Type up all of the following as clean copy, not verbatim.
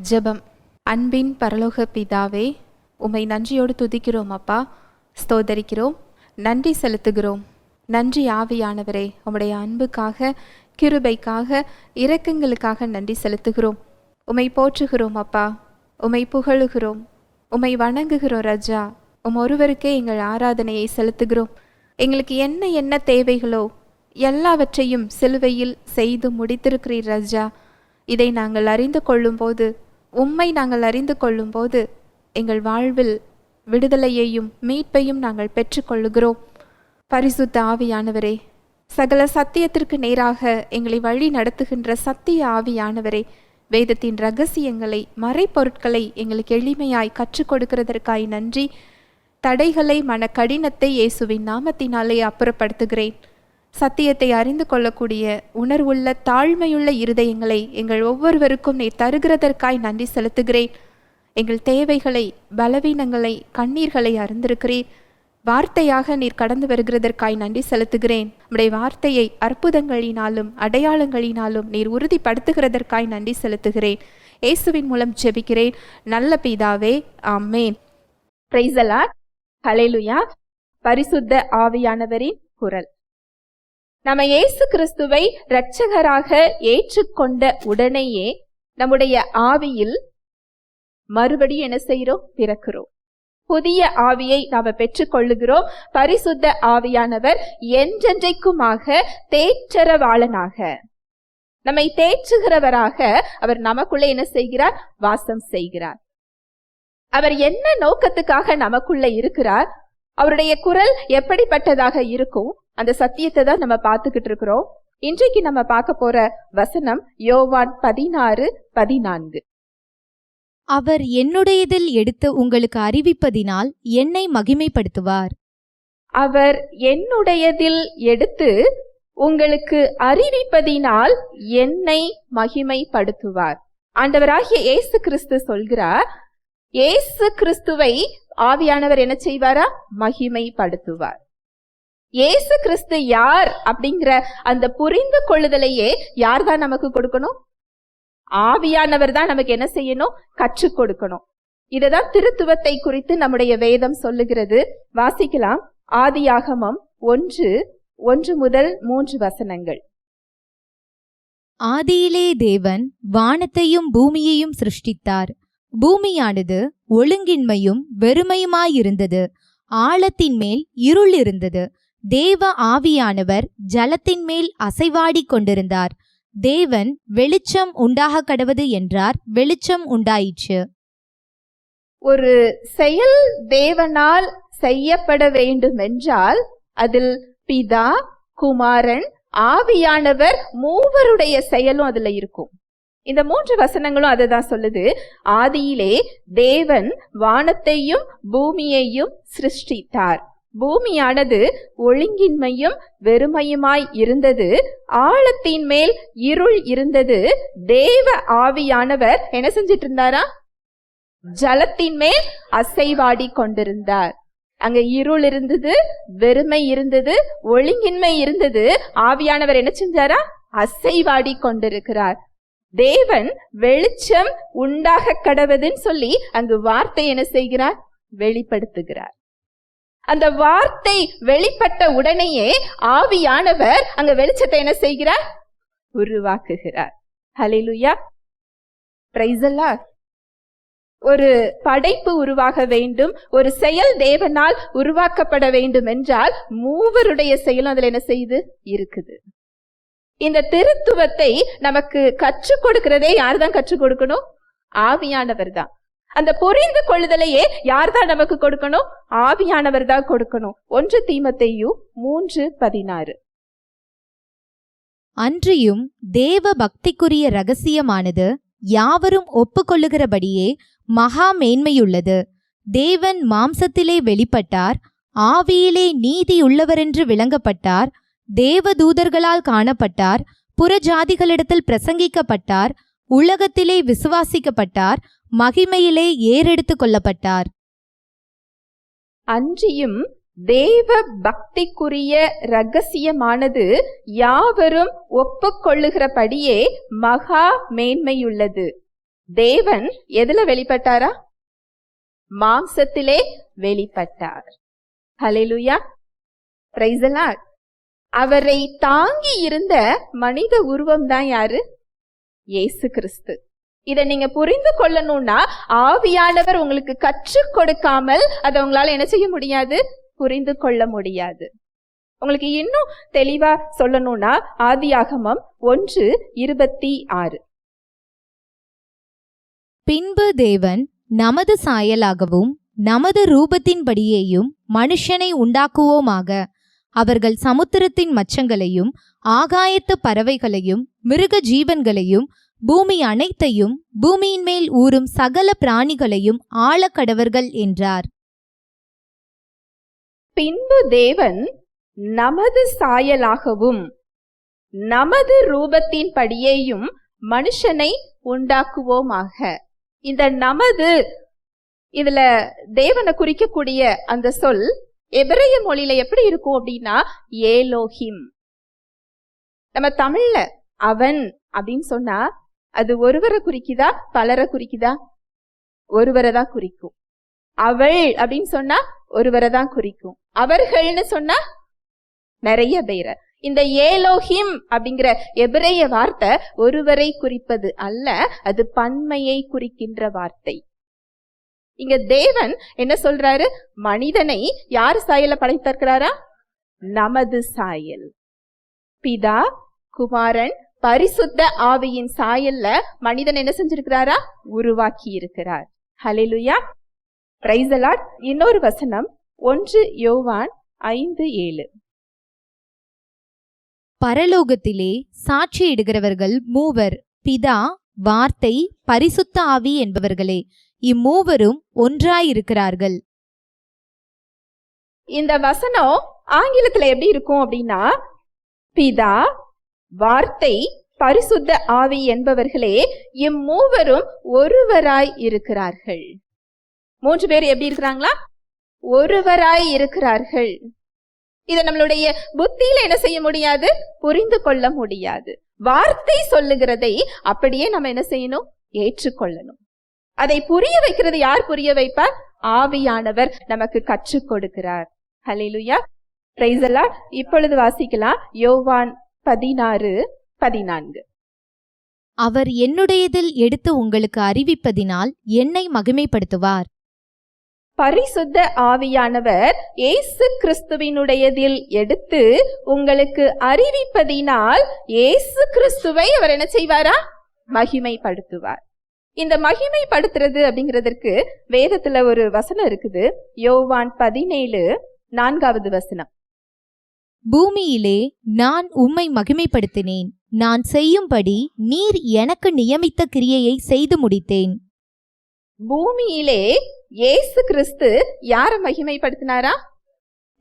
ஜெபம். அன்பின் பரலோக பிதாவே, உம்மை நன்றியோடு துதிக்கிறோம் அப்பா, ஸ்தோதரிக்கிறோம், நன்றி செலுத்துகிறோம். நன்றி ஆவியானவரே, உம்முடைய அன்புக்காக, கிருபைக்காக, இரக்கங்களுக்காக நன்றி செலுத்துகிறோம். உம்மை போற்றுகிறோம் அப்பா, உம்மை புகழுகிறோம், உம்மை வணங்குகிறோம் ராஜா. ஒருவருக்கே எங்கள் ஆராதனையை செலுத்துகிறோம். எங்களுக்கு என்ன என்ன தேவைகளோ எல்லாவற்றையும் சிலுவையில் செய்து முடித்திருக்கிறீர் ராஜா. இதை நாங்கள் அறிந்து கொள்ளும்போது, உம்மை நாங்கள் அறிந்து கொள்ளும்போது எங்கள் வாழ்வில் விடுதலையையும் மீட்பையும் நாங்கள் பெற்றுக்கொள்ளுகிறோம். பரிசுத்த ஆவியானவரே, சகல சத்தியத்திற்கு நேராக எங்களை வழி நடத்துகின்ற சத்திய ஆவியானவரே, வேதத்தின் இரகசியங்களை, மறைப்பொருட்களை எங்களுக்கு எளிமையாய் கற்றுக் கொடுக்கிறதற்காய் நன்றி. தடைகளை, மன கடினத்தை இயேசுவின் நாமத்தினாலே அப்புறப்படுத்துகிறேன். சத்தியத்தை அறிந்து கொள்ளக்கூடிய உணர்வுள்ள தாழ்மையுள்ள இருதயங்களை எங்கள் ஒவ்வொருவருக்கும் நீர் தருகிறதற்காய் நன்றி செலுத்துகிறேன். எங்கள் தேவைகளை, பலவீனங்களை, கண்ணீர்களை அறிந்திருக்கிறீர். வார்த்தையாக நீர் கடந்து வருகிறதற்காய் நன்றி செலுத்துகிறேன். நம்முடைய வார்த்தையை அற்புதங்களினாலும் அடையாளங்களினாலும் நீர் உறுதிப்படுத்துகிறதற்காய் நன்றி செலுத்துகிறேன். இயேசுவின் மூலம் ஜெபிக்கிறேன் நல்ல பிதாவே, ஆமேன். Price the Lord. ஹல்லேலூயா. பரிசுத்த ஆவியானவரின் குரல். நம்ம இயேசு கிறிஸ்துவை இரட்சகராக ஏற்றுக்கொண்ட உடனேயே நம்முடைய ஆவியில் மறுபடியும் என்ன செய்கிறோம்? பிறக்கிறோம். புதிய ஆவியை நாம பெற்றுக்கொள்ளுகிறோம். பரிசுத்த ஆவியானவர் என்றென்றைக்குமாக தேற்றரவாளனாக, நம்மை தேற்றுகிறவராக அவர் நமக்குள்ளே என்ன செய்கிறார்? வாசம் செய்கிறார். அவர் என்ன நோக்கத்துக்காக நமக்குள்ள இருக்கிறார்? அவருடைய குரல் எப்படிப்பட்டதாக இருக்கும்? அந்த சத்தியத்தை தான் நம்ம பார்த்துக்கிட்டு இருக்கிறோம். இன்றைக்கு நம்ம பார்க்க போற வசனம் யோவான் 16:14. அவர் என்னுடையதில் எடுத்து உங்களுக்கு அறிவிப்பதினால் என்னை மகிமைப்படுத்துவார். அவர் என்னுடையதில் எடுத்து உங்களுக்கு அறிவிப்பதினால் என்னை மகிமைப்படுத்துவார். ஆண்டவராகிய இயேசு கிறிஸ்து சொல்கிறார், இயேசு கிறிஸ்துவை ஆவியானவர் என்ன செய்வாரா? மகிமைப்படுத்துவார். இயேசு கிறிஸ்து யார் அப்படிங்கிற அந்த புரிந்து கொள்ளுதலையே யார் தான் நமக்கு கொடுக்கணும்? ஆவியானவர் தான் நமக்கு என்ன செய்யணும்? கற்றுக் கொடுக்கணும். இததான் திருத்துவத்தை குறித்து நம்முடைய வேதம் சொல்லுகிறது. வாசிக்கலாம். ஆதியாகமம் 1:1-3 ஆதியிலே தேவன் வானத்தையும் பூமியையும் சிருஷ்டித்தார். பூமியானது ஒழுங்கின்மையும் வெறுமையுமாயிருந்தது. ஆழத்தின் மேல் இருள் இருந்தது. தேவ ஆவியானவர் ஜலத்தின் மேல் அசைவாடி கொண்டிருந்தார். தேவன் வெளிச்சம் உண்டாக கடவது என்றார். வெளிச்சம் உண்டாயிற்று. ஒரு செயல் தேவனால் செய்யப்பட வேண்டும் என்றால் அதில் பிதா, குமாரன், ஆவியானவர் மூவருடைய செயலும் அதுல இருக்கும். இந்த 3 வசனங்களும் அதை தான் சொல்லுது. ஆதியிலே தேவன் வானத்தையும் பூமியையும் சிருஷ்டித்தார். பூமியானது ஒழுங்கின்மையும் வெறுமையுமாய் இருந்தது. ஆழத்தின் மேல் இருள் இருந்தது. தேவ ஆவியானவர் என்ன செஞ்சிட்டு இருந்தாரா? ஜலத்தின் மேல் அசைவாடி கொண்டிருந்தார். அங்க இருள் இருந்தது, வெறுமை இருந்தது, ஒழுங்கின்மை இருந்தது. ஆவியானவர் என்ன செஞ்சாரா? அசைவாடி கொண்டிருக்கிறார். தேவன் வெளிச்சம் உண்டாக கடவுதுன்னு சொல்லி அங்கு வார்த்தை என்ன செய்கிறார்? வெளிப்படுத்துகிறார். அந்த வார்த்தை வெளிப்பட்ட உடனேயே ஆவியானவர் அங்க வெளிச்சத்தை என்ன செய்கிறார்? உருவாக்குகிறார். ஹல்லேலூயா. Praise the Lord. ஒரு படைப்பு உருவாக வேண்டும், ஒரு செயல் தேவனால் உருவாக்கப்பட வேண்டும் என்றால் மூவருடைய செயலும் அதுல என்ன செய்யுது? இருக்குது. இந்த திருத்துவத்தை நமக்கு கற்றுக் கொடுக்கிறதே யார் தான் கற்றுக் கொடுக்கணும்? ஆவியானவர் தான். அந்த புரிந்து கொள்ளுதலையே யார் தான் நமக்கு கொடுக்கணும்? ஆவியானவர் தான் கொடுக்கணும். 1 தீமோத்தேயு 3:16. அன்றியும் தேவ பக்திக்குரிய இரகசியமானது யாவரும் ஒப்புக்கொள்ளுகிறபடியே மகா மேன்மையுள்ளது. தேவன் மாம்சத்திலே வெளிப்பட்டார், ஆவியிலே நீதியுள்ளவரென்று விளங்கப்பட்டார், தேவதூதர்களால் காணப்பட்டார், புறஜாதிகளிடத்தில் பிரசங்கிக்கப்பட்டார், உலகத்திலே விசுவாசிக்கப்பட்டார், மகிமையிலே ஏறெடுத்து கொள்ளப்பட்டார். அன்றியும் தேவ பக்திக்குரிய இரகசியமானது யாவரும் ஒப்புக்கொள்ளுகிறபடியே மகா மேன்மையுள்ளது. தேவன் எதுல வெளிப்பட்டாரா? மாம்சத்திலே வெளிப்பட்டார். ஹல்லேலூயா, பிரைஸ் தி லார்ட். அவரை தாங்கி இருந்த மனித உருவம் தான் யாரு? இயேசு கிறிஸ்து. இதை நீங்க புரிந்து கொள்ளணும்னா ஆவியானவர் உங்களுக்கு கற்றுக் கொடுக்காமல் அதை உங்களால என்ன செய்ய முடியாது? புரிந்து கொள்ள முடியாது. உங்களுக்கு இன்னும் தெளிவா சொல்லணும்னா ஆதியாகமம் 1:26. பின்பு தேவன் நமது சாயலாகவும் நமது ரூபத்தின்படியேயும் மனுஷனை உண்டாக்குவோமாக. அவர்கள் சமுத்திரத்தின் மச்சங்களையும் ஆகாயத்து பறவைகளையும் மிருக ஜீவன்களையும் பூமி அனைத்தையும் பூமியின் மேல் ஊறும் சகல பிராணிகளையும் ஆளக்கடவர்கள் என்றார். பின்பு தேவன் நமது சாயலாகவும் நமது ரூபத்தின் படியேயும் மனுஷனை உண்டாக்குவோமாக. இந்த நமது இதுல தேவனை குறிக்கக்கூடிய அந்த சொல் எபிரேய மொழியில எப்படி இருக்கும் அப்படின்னா ஏலோஹிம். நம்ம தமிழ்ல அவன் அப்படின்னு சொன்னா அது ஒருவரை குறிக்குதா பலரை குறிக்குதா? ஒருவரை தான் குறிக்கும். அவள் அப்படின்னு சொன்னா ஒருவரை தான் குறிக்கும். அவர்கள்னு சொன்னா நிறைய பேரை. இந்த ஏலோஹிம் அப்படிங்கிற எபிரேய வார்த்தை ஒருவரை குறிப்பது அல்ல, அது பன்மையை குறிக்கின்ற வார்த்தை. இங்க தேவன் என்ன சொல்றாரு? மனிதனை யார் சாயல படைத்திருக்கிறாரா? நமது சாயல். பிதா, குமாரன், பரிசுத்த ஆவியின் சாயல்ல மனிதன் என்ன செஞ்சிருக்கிறாரா? உருவாக்கி இருக்கிறார். ஹல்லேலூயா, பிரைஸ் தி லார்ட். இன்னொரு வசனம் 1 யோவான் 5:7. பரலோகத்திலே சாட்சியிடுகிறவர்கள் மூவர், பிதா, வார்த்தை, பரிசுத்த ஆவி என்பவர்களே. இம்மூவரும் ஒன்றாயிருக்கிறார்கள். இந்த வசனம் ஆங்கிலத்துல எப்படி இருக்கும் அப்படின்னா, பிதா, வார்த்தை, பரிசுத்த ஆவி என்பவர்களே இம்மூவரும் ஒருவராய் இருக்கிறார்கள். 3 பேர் எப்படி இருக்கிறாங்களா? ஒருவராய் இருக்கிறார்கள். இதை நம்மளுடைய புத்தியில என்ன செய்ய முடியாது? புரிந்து கொள்ள முடியாது. வார்த்தை சொல்லுகிறதை அப்படியே நம்ம என்ன செய்யணும்? ஏற்றுக்கொள்ளணும். அதை புரிய வைக்கிறது யார் புரிய வைப்பார்? ஆவியானவர் நமக்கு கற்றுக் கொடுக்கிறார். ஹல்லேலூயா, பிரைஸ் தி லார்ட். இப்பொழுது வாசிக்கலாம் யோவான் 16:14. அவர் என்னுடையதில் எடுத்து உங்களுக்கு அறிவிப்பதினால் என்னை மகிமைப்படுத்துவார். பரிசுத்த ஆவியானவர் இயேசு கிறிஸ்துவினுடையதில் எடுத்து உங்களுக்கு அறிவிப்பதினால் இயேசு கிறிஸ்துவை அவர் என்ன செய்வாரா? மகிமைப்படுத்துவார். இந்த மகிமைப்படுத்துறது அப்படிங்கிறதற்கு வேதத்துல ஒரு வசனம் இருக்குது. யோவான் 17:4 வசனம். பூமியிலே நான் உம்மை மகிமைப்படுத்தினேன். நான் செய்யும்படி நீர் எனக்கு நியமித்த கிரியையை செய்து முடித்தேன். பூமியிலே இயேசு கிறிஸ்து யாரை மகிமைப்படுத்தினாரா?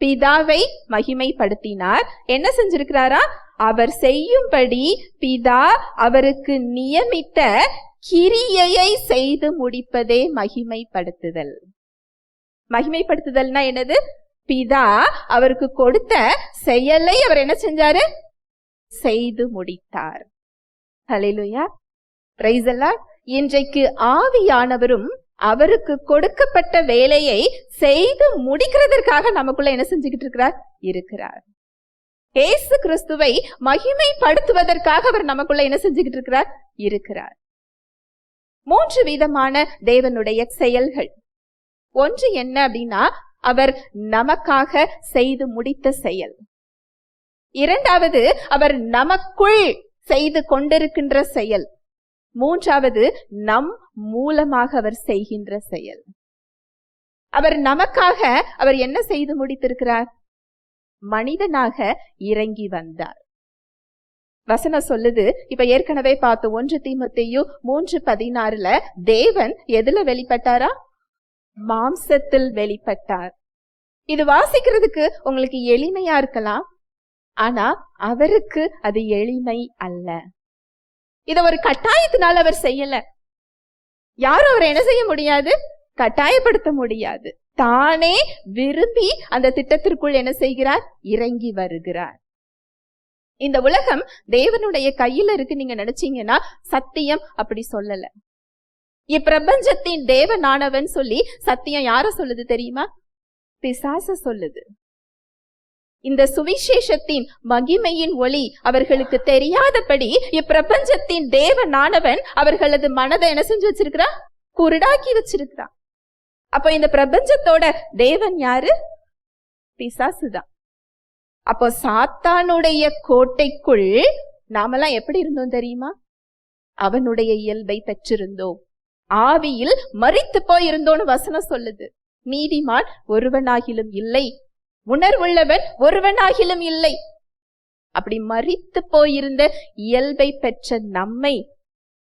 பிதாவை மகிமைப்படுத்தினார். என்ன செஞ்சிருக்கிறாரா? அவர் செய்யும்படி பிதா அவருக்கு நியமித்த கிரியையை செய்து முடிப்பதே மகிமைப்படுத்துதல். மகிமைப்படுத்துதல்னா என்னது? பிதா அவருக்கு கொடுத்த செயலை அவர் என்ன செஞ்சாரு? செய்து முடித்தார். ஹல்லேலூயா, பிரைஸ் தி லார்ட். இன்றைக்கு ஆவியானவரும் அவருக்கு கொடுக்கப்பட்ட வேலையை செய்து முடிக்கிறதற்காக நமக்குள்ள என்ன செஞ்சுக்கிட்டு இருக்கிறார்? இயேசு கிறிஸ்துவை மகிமைப்படுத்துவதற்காக அவர் நமக்குள்ள என்ன செஞ்சுக்கிட்டு இருக்கிறார். 3 விதமான தேவனுடைய செயல்கள். ஒன்று என்ன அப்படின்னா, அவர் நமக்காக செய்து முடித்த செயல். இரண்டாவது, அவர் நமக்குள் செய்து கொண்டிருக்கின்ற செயல். மூன்றாவது, நம் மூலமாக அவர் செய்கின்ற செயல். அவர் நமக்காக அவர் என்ன செய்து முடித்திருக்கிறார்? மனிதனாக இறங்கி வந்தார். வசனம் சொல்லுது, இப்ப ஏற்கனவே பார்த்து 1 தீமோத்தேயு 3:16 தேவன் எதுல வெளிப்பட்டாரா? மாம்சத்தில் வெளிப்பட்டார். இது வாசிக்கிறதுக்கு உங்களுக்கு எளிமையா இருக்கலாம், ஆனா அவருக்கு அது எளிமை அல்ல. இத ஒரு கட்டாயத்தினால அவர் செய்யல. யாரும் அவரை என்ன செய்ய முடியாது? கட்டாயப்படுத்த முடியாது. தானே விரும்பி அந்த திட்டத்திற்குள் என்ன செய்கிறார்? இறங்கி வருகிறார். இந்த உலகம் தேவனுடைய கையில இருக்கு நீங்க நினைச்சீங்கன்னா சத்தியம் அப்படி சொல்லல. இப்பிரபஞ்சத்தின் தேவனானவன் சொல்லி சத்தியம் யார சொல்லுது தெரியுமா? பிசாசு சொல்லுது. இந்த சுவிசேஷத்தின் மகிமையின் ஒளி அவர்களுக்கு தெரியாதபடி இப்பிரபஞ்சத்தின் தேவனானவன் அவர்களது மனதை என்ன செஞ்சு வச்சிருக்கிறான்? குருடாக்கி வச்சிருக்கிறான். அப்ப இந்த பிரபஞ்சத்தோட தேவன் யாரு? பிசாசுதான். அப்போ சாத்தானுடைய கோட்டைக்குள் நாமெல்லாம் எப்படி இருந்தோம் தெரியுமா? அவனுடைய இயல்பை பெற்றிருந்தோம். ஆவியில் மரித்து போயிருந்தோன்னு வசனம் சொல்லுது. நீதிமான் ஒருவனாகிலும் இல்லை, உணர்வுள்ளவன் ஒருவனாகிலும் இல்லை. அப்படி மரித்து போயிருந்த இயல்பை பெற்ற நம்மை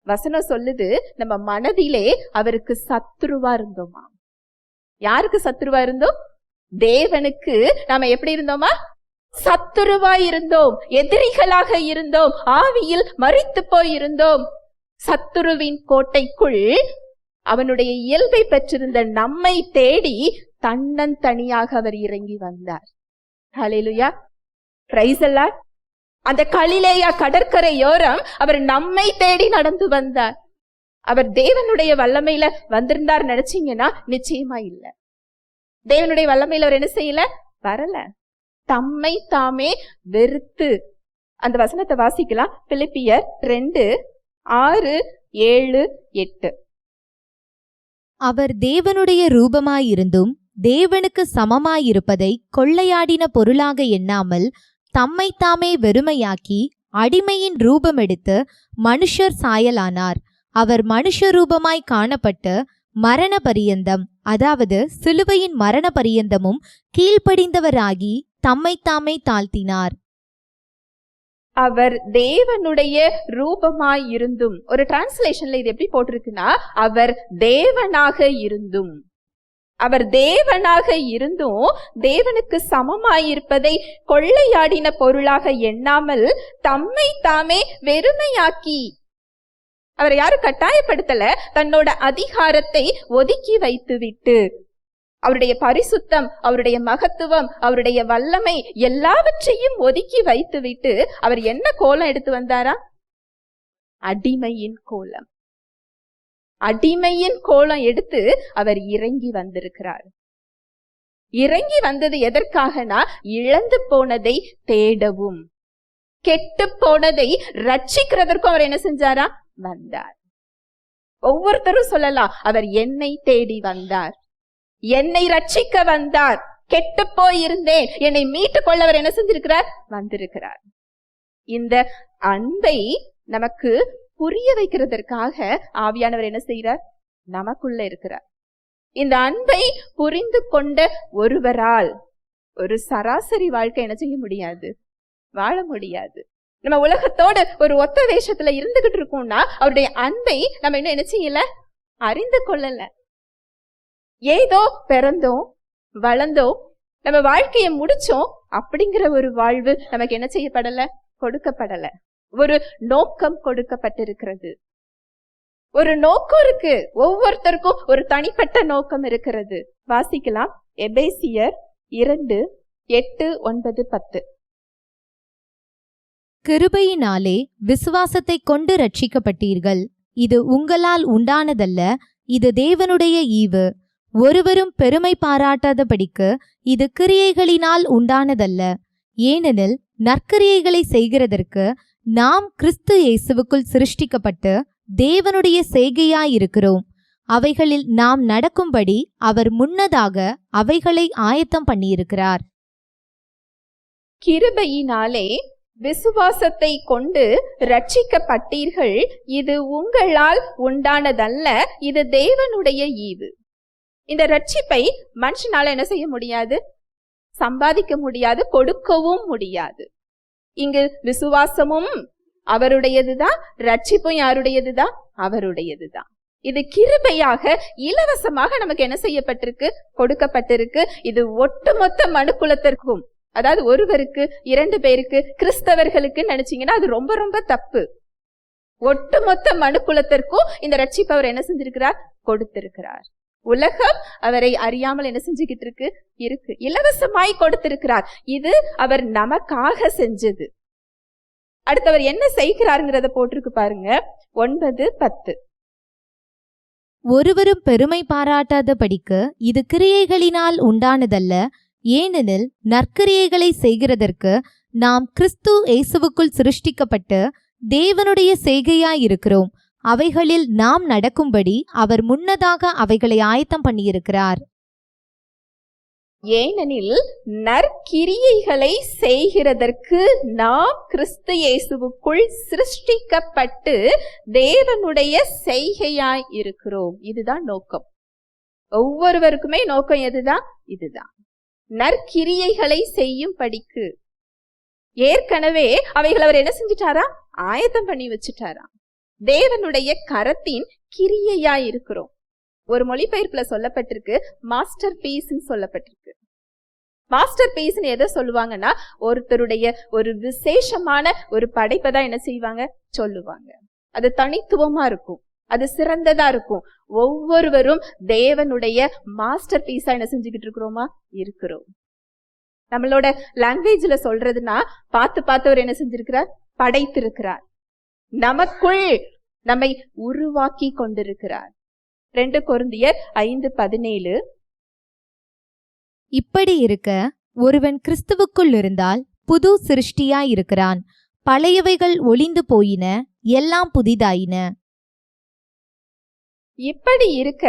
வசனம் சொல்லுது, நம்ம மனதிலே அவருக்கு சத்துருவா இருந்தோமா? யாருக்கு சத்துருவா இருந்தோம்? தேவனுக்கு நாம எப்படி இருந்தோமா? சத்துருவா இருந்தோம், எதிரிகளாக இருந்தோம், ஆவியில் மரித்து போயிருந்தோம். சத்துருவின் கோட்டைக்குள் அவனுடைய இயல்பை பெற்றிருந்த நம்மை தேடி தன்னந்தனியாக அவர் இறங்கி வந்தார். ஹல்லேலூயா, பிரைஸ் தி லார்ட். அந்த கலிலேயா கடற்கரையோரம் அவர் நம்மை தேடி நடந்து வந்தார். அவர் தேவனுடைய வல்லமையில வந்திருந்தார் நினைச்சீங்கன்னா நிச்சயமா இல்ல. தேவனுடைய வல்லமையில அவர் என்ன செய்யல? வரல. தம்மை தாமே வெறுத்து. அந்த வசனத்தை வாசிக்கலாம். பிலிப்பியர் 2:6-7-8. அவர் தேவனுடைய ரூபமாயிருந்தும் தேவனுக்கு சமமாயிருப்பதை கொள்ளையாடின பொருளாக எண்ணாமல் தம்மைத்தாமே வெறுமையாக்கி அடிமையின் ரூபமெடுத்து மனுஷர் சாயலானார். அவர் மனுஷ ரூபமாய் காணப்பட்டு மரண பரியந்தம், அதாவது சிலுவையின் மரண பரியந்தமும் கீழ்ப்படிந்தவராகி தம்மைத்தாமே தாழ்த்தினார். அவர் தேவனுடைய ரூபமாய் இருந்தும், ஒரு டிரான்ஸ்லேஷன்ல இது எப்படி போட்டிருக்குன்னா, அவர் தேவனாக இருந்தும், அவர் தேவனாக இருந்தும் தேவனுக்கு சமமாயிருப்பதை கொள்ளையாடின பொருளாக எண்ணாமல் தம்மை தாமே வெறுமையாக்கி. அவர் யாரும் கட்டாயப்படுத்தல, தன்னோட அதிகாரத்தை ஒதுக்கி வைத்துவிட்டு, அவருடைய பரிசுத்தம், அவருடைய மகத்துவம், அவருடைய வல்லமை எல்லாவற்றையும் ஒதுக்கி வைத்துவிட்டு அவர் என்ன கோலம் எடுத்து வந்தாரா? அடிமையின் கோலம். அடிமையின் கோலம் எடுத்து அவர் இறங்கி வந்திருக்கிறார். இறங்கி வந்தது எதற்காகனா, இழந்து போனதை தேடவும், கெட்டு போனதை ரட்சிக்கிறதற்கும் அவர் என்ன செஞ்சாரா? வந்தார். ஒவ்வொருத்தரும் சொல்லலாம், அவர் என்னை தேடி வந்தார், என்னை ரட்சிக்க வந்தார், கெட்டு போயிருந்தேன், என்னை மீட்டு கொள்ள அவர் என்ன செஞ்சிருக்கிறார்? வந்திருக்கிறார். இந்த அன்பை நமக்கு புரிய வைக்கிறதற்காக ஆவியானவர் என்ன செய்கிறார்? நமக்குள்ள இருக்கிறார். இந்த அன்பை புரிந்து கொண்ட ஒருவரால் ஒரு சராசரி வாழ்க்கை என்ன செய்ய முடியாது? வாழ முடியாது. நம்ம உலகத்தோடு ஒரு ஒத்த வேஷத்துல இருந்துகிட்டு இருக்கோம்னா அவருடைய அன்பை நம்ம இன்னும் என்ன செய்யல? அறிந்து கொள்ளல. ஏதோ பிறந்தோம், வளர்ந்தோம், நம்ம வாழ்க்கையை முடிச்சோம் அப்படிங்கிற ஒரு வாழ்வு நமக்கு என்ன செய்யப்படல? கொடுக்கப்படல. ஒரு நோக்கம் கொடுக்கப்பட்டிருக்கிறது. ஒரு நோக்கம் இருக்கு. ஒவ்வொருத்தருக்கும் ஒரு தனிப்பட்ட நோக்கம் இருக்கிறது. வாசிக்கலாம். எபேசியர் 2:8-9-10. கிருபையினாலே விசுவாசத்தைக் கொண்டு ரட்சிக்கப்பட்டீர்கள். இது உங்களால் உண்டானதல்ல, இது தேவனுடைய ஈவு. ஒருவரும் பெருமை பாராட்டாதபடிக்கு இது கிரியைகளினால் உண்டானதல்ல. ஏனெனில் நற்கிரியைகளை செய்கிறதற்கு நாம் கிறிஸ்து இயேசுவுக்குள் சிருஷ்டிக்கப்பட்டு தேவனுடைய செய்கையாயிருக்கிறோம். அவைகளில் நாம் நடக்கும்படி அவர் முன்னதாக அவைகளை ஆயத்தம் பண்ணியிருக்கிறார். கிருபையினாலே விசுவாசத்தை கொண்டு ரட்சிக்கப்பட்டீர்கள். இது உங்களால் உண்டானதல்ல, இது தேவனுடைய ஈவு. இந்த ரட்சிப்பை மனுஷனால என்ன செய்ய முடியாது? சம்பாதிக்க முடியாது, கொடுக்கவும் முடியாது. இங்கு விசுவாசமும் அவருடையதுதான், ரட்சிப்பும் யாருடையதுதான்? அவருடையதுதான். இது கிருபையாக இலவசமாக நமக்கு என்ன செய்யப்பட்டிருக்கு? கொடுக்கப்பட்டிருக்கு. இது ஒட்டுமொத்த மனுக்குலத்திற்கும், அதாவது ஒருவருக்கு 2 பேருக்கு கிறிஸ்தவர்களுக்கு நினைச்சீங்கன்னா அது ரொம்ப ரொம்ப தப்பு. ஒட்டுமொத்த மனுக்குலத்திற்கும் இந்த ரட்சிப்பு அவர் என்ன செஞ்சிருக்கிறார்? கொடுத்திருக்கிறார். உலகம் அவரை அறியாமல் என்ன செஞ்சுக்கிட்டு இருக்கு? இலவசமாய் கொடுத்திருக்கிறார். இது அவர் நமக்காக செஞ்சது. அடுத்தவர் என்ன செய்கிறாருங்கிறத போட்டிருக்கு பாருங்க. 9-10. ஒருவரும் பெருமை பாராட்டாதபடிக்கு இது கிரியைகளினால் உண்டானதல்ல. ஏனெனில் நற்கிரியைகளை செய்கிறதற்கு நாம் கிறிஸ்து இயேசுவுக்குள் சிருஷ்டிக்கப்பட்டு தேவனுடைய செய்கையாயிருக்கிறோம். அவைகளில் நாம் நடக்கும்படி அவர் முன்னதாக அவைகளை ஆயத்தம் பண்ணியிருக்கிறார். ஏனெனில் நற்கிரியைகளை செய்கிறதற்கு நாம் கிறிஸ்து இயேசுவுக்குள் சிருஷ்டிக்கப்பட்டு தேவனுடைய செய்கையாய் இருக்கிறோம். இதுதான் நோக்கம். ஒவ்வொருவருக்குமே நோக்கம் எதுதான்? இதுதான், நற்கிரியைகளை செய்யும் படிக்கு. ஏற்கனவே அவைகள் அவர் என்ன செஞ்சிட்டாரா? ஆயத்தம் பண்ணி வச்சுட்டாரா. தேவனுடைய கரத்தின் கிரியையாய் இருக்கிறோம். ஒரு மொழிபெயர்ப்புல சொல்லப்பட்டிருக்கு மாஸ்டர் பீஸ் சொல்லப்பட்டிருக்கு. மாஸ்டர் பீஸ் எதை சொல்லுவாங்கன்னா, ஒருத்தருடைய ஒரு விசேஷமான ஒரு படைப்பை தான் என்ன செய்வாங்க? சொல்லுவாங்க. அது தனித்துவமா இருக்கும், அது சிறந்ததா இருக்கும். ஒவ்வொருவரும் தேவனுடைய மாஸ்டர் பீஸா என்ன செஞ்சுக்கிட்டு இருக்கிறோமா? இருக்கிறோம். நம்மளோட லாங்குவேஜ்ல சொல்றதுன்னா, பார்த்து பார்த்தவர் என்ன செஞ்சிருக்கிறார்? படைத்திருக்கிறார். நமக்குள் நம்மை உருவாக்கி கொண்டிருக்கிறார். 2 கொரிந்தியர் 5:17. இப்படி இருக்க ஒருவன் கிறிஸ்துவுக்குள் இருந்தால் புது சிருஷ்டியாயிருக்கிறான். பழையவைகள் ஒளிந்து போயின, எல்லாம் புதிதாயின. இப்படி இருக்க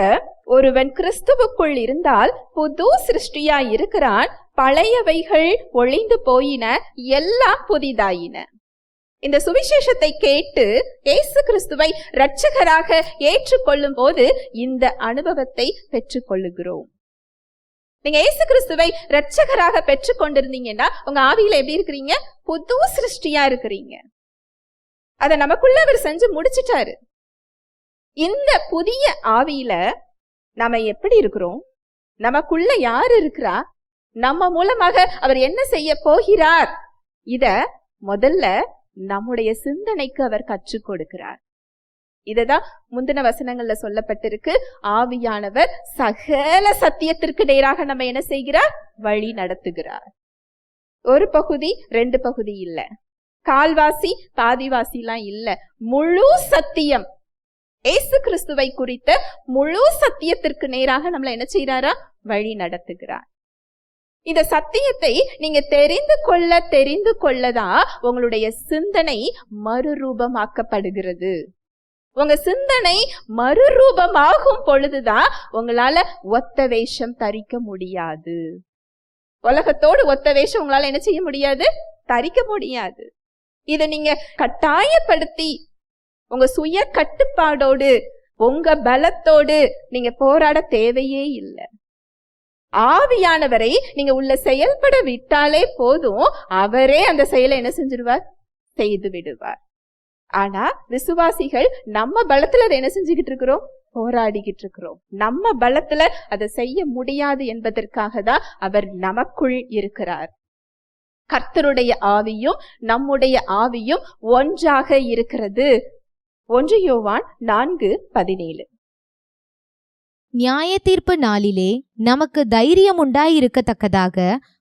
ஒருவன் கிறிஸ்துவுக்குள் இருந்தால் புது சிருஷ்டியாய் இருக்கிறான். பழையவைகள் ஒளிந்து போயின, எல்லாம் புதிதாயின. இந்த சுவிசேஷத்தை கேட்டு இயேசு கிறிஸ்துவை இரட்சகராக ஏற்றுக்கொள்ளும் போது இந்த அனுபவத்தை பெற்றுக்கொள்ளுகிறோம். நீங்க இயேசு கிறிஸ்துவை இரட்சகராக பெற்றுக் கொண்டிருந்தீங்கன்னா உங்க ஆவியில எப்படி இருக்கிறீங்க? புது சிருஷ்டியா இருக்கிறீங்க. அத நமக்குள்ள அவர் செஞ்சு முடிச்சிட்டாரு. இந்த புதிய ஆவியில நாம எப்படி இருக்கிறோம்? நமக்குள்ள யார் இருக்கிறா? நம்ம மூலமாக அவர் என்ன செய்ய போகிறார்? இத முதல்ல நம்முடைய சிந்தனைக்கு அவர் கற்றுக் கொடுக்கிறார். இததான் முந்தின வசனங்கள்ல சொல்லப்பட்டிருக்கு. ஆவியானவர் சகல சத்தியத்திற்கு நேராக நம்ம என்ன செய்கிறார்? வழி நடத்துகிறார். ஒரு பகுதி 2 பகுதி இல்ல, கால்வாசி பாதிவாசிலாம் இல்ல, முழு சத்தியம். இயேசு கிறிஸ்துவை குறித்த முழு சத்தியத்திற்கு நேராக நம்மள என்ன செய்யறாரா? வழி நடத்துகிறார். இந்த சத்தியத்தை நீங்க தெரிந்து கொள்ளதான் உங்களுடைய சிந்தனை மறுரூபமாக்கப்படுகிறது. உங்க சிந்தனை மறுரூபமாகும் பொழுதுதான் உங்களால ஒத்த வேஷம் தரிக்க முடியாது. உலகத்தோடு ஒத்த வேஷம் உங்களால என்ன செய்ய முடியாது? தரிக்க முடியாது. இத நீங்க கட்டாயப்படுத்தி உங்க சுய கட்டுப்பாடோடு உங்க பலத்தோடு நீங்க போராட தேவையே இல்லை. ஆவியானவரை நீங்க உள்ள செயல்பட விட்டாலே போதும், அவரே அந்த செயலை என்ன செஞ்சிருவார்? செய்து விடுவார். ஆனா விசுவாசிகள் நம்ம பலத்துல அதை என்ன செஞ்சுக்கிட்டு இருக்கிறோம்? போராடிக்கிட்டு இருக்கிறோம். நம்ம பலத்துல அதை செய்ய முடியாது என்பதற்காக தான் அவர் நமக்குள் இருக்கிறார். கர்த்தருடைய ஆவியும் நம்முடைய ஆவியும் ஒன்றாக இருக்கிறது. 1 யோவான் 4:17. நியாய தீர்ப்பு நாளிலே நமக்கு தைரியம் உண்டாயிருக்கத்தக்கதாக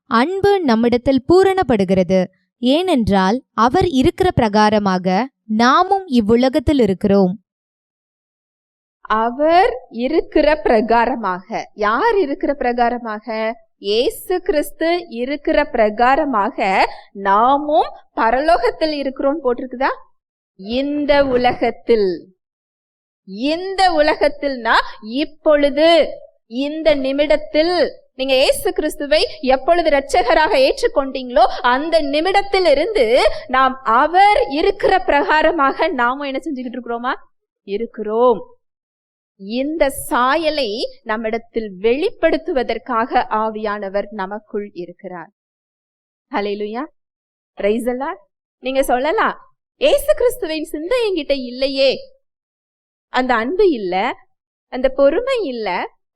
அன்பு நம்மிடத்தில் பூரணப்படுகிறது. ஏனென்றால் அவர் இருக்கிற பிரகாரமாக நாமும் இவ்வுலகத்தில் இருக்கிறோம். அவர் இருக்கிற பிரகாரமாக. யார் இருக்கிற பிரகாரமாக? இயேசு கிறிஸ்து இருக்கிற பிரகாரமாக நாமும் பரலோகத்தில் இருக்கிறோம் போட்டிருக்குதா? இந்த உலகத்தில். இந்த உலகத்தில்னா இப்பொழுது, இந்த நிமிடத்தில். நீங்க இயேசு கிறிஸ்துவை எப்பொழுது இரட்சகராக ஏற்றுக்கொண்டீங்களோ அந்த நிமிடத்தில் இருந்து நாம் அவர் இருக்கிற பிரகாரமாக நாமும் என்ன செஞ்சுக்கிட்டு இருக்கிறோமா? இருக்கிறோம். இந்த சாயலை நம்மிடத்தில் வெளிப்படுத்துவதற்காக ஆவியானவர் நமக்குள் இருக்கிறார். ஹல்லேலூயா, பிரைஸ் தி லார்ட். நீங்க சொல்லலாம், இயேசு கிறிஸ்துவின் சிந்தை என்கிட்ட இல்லையே, அந்த அன்பு இல்ல, அந்த பொறுமை இல்ல,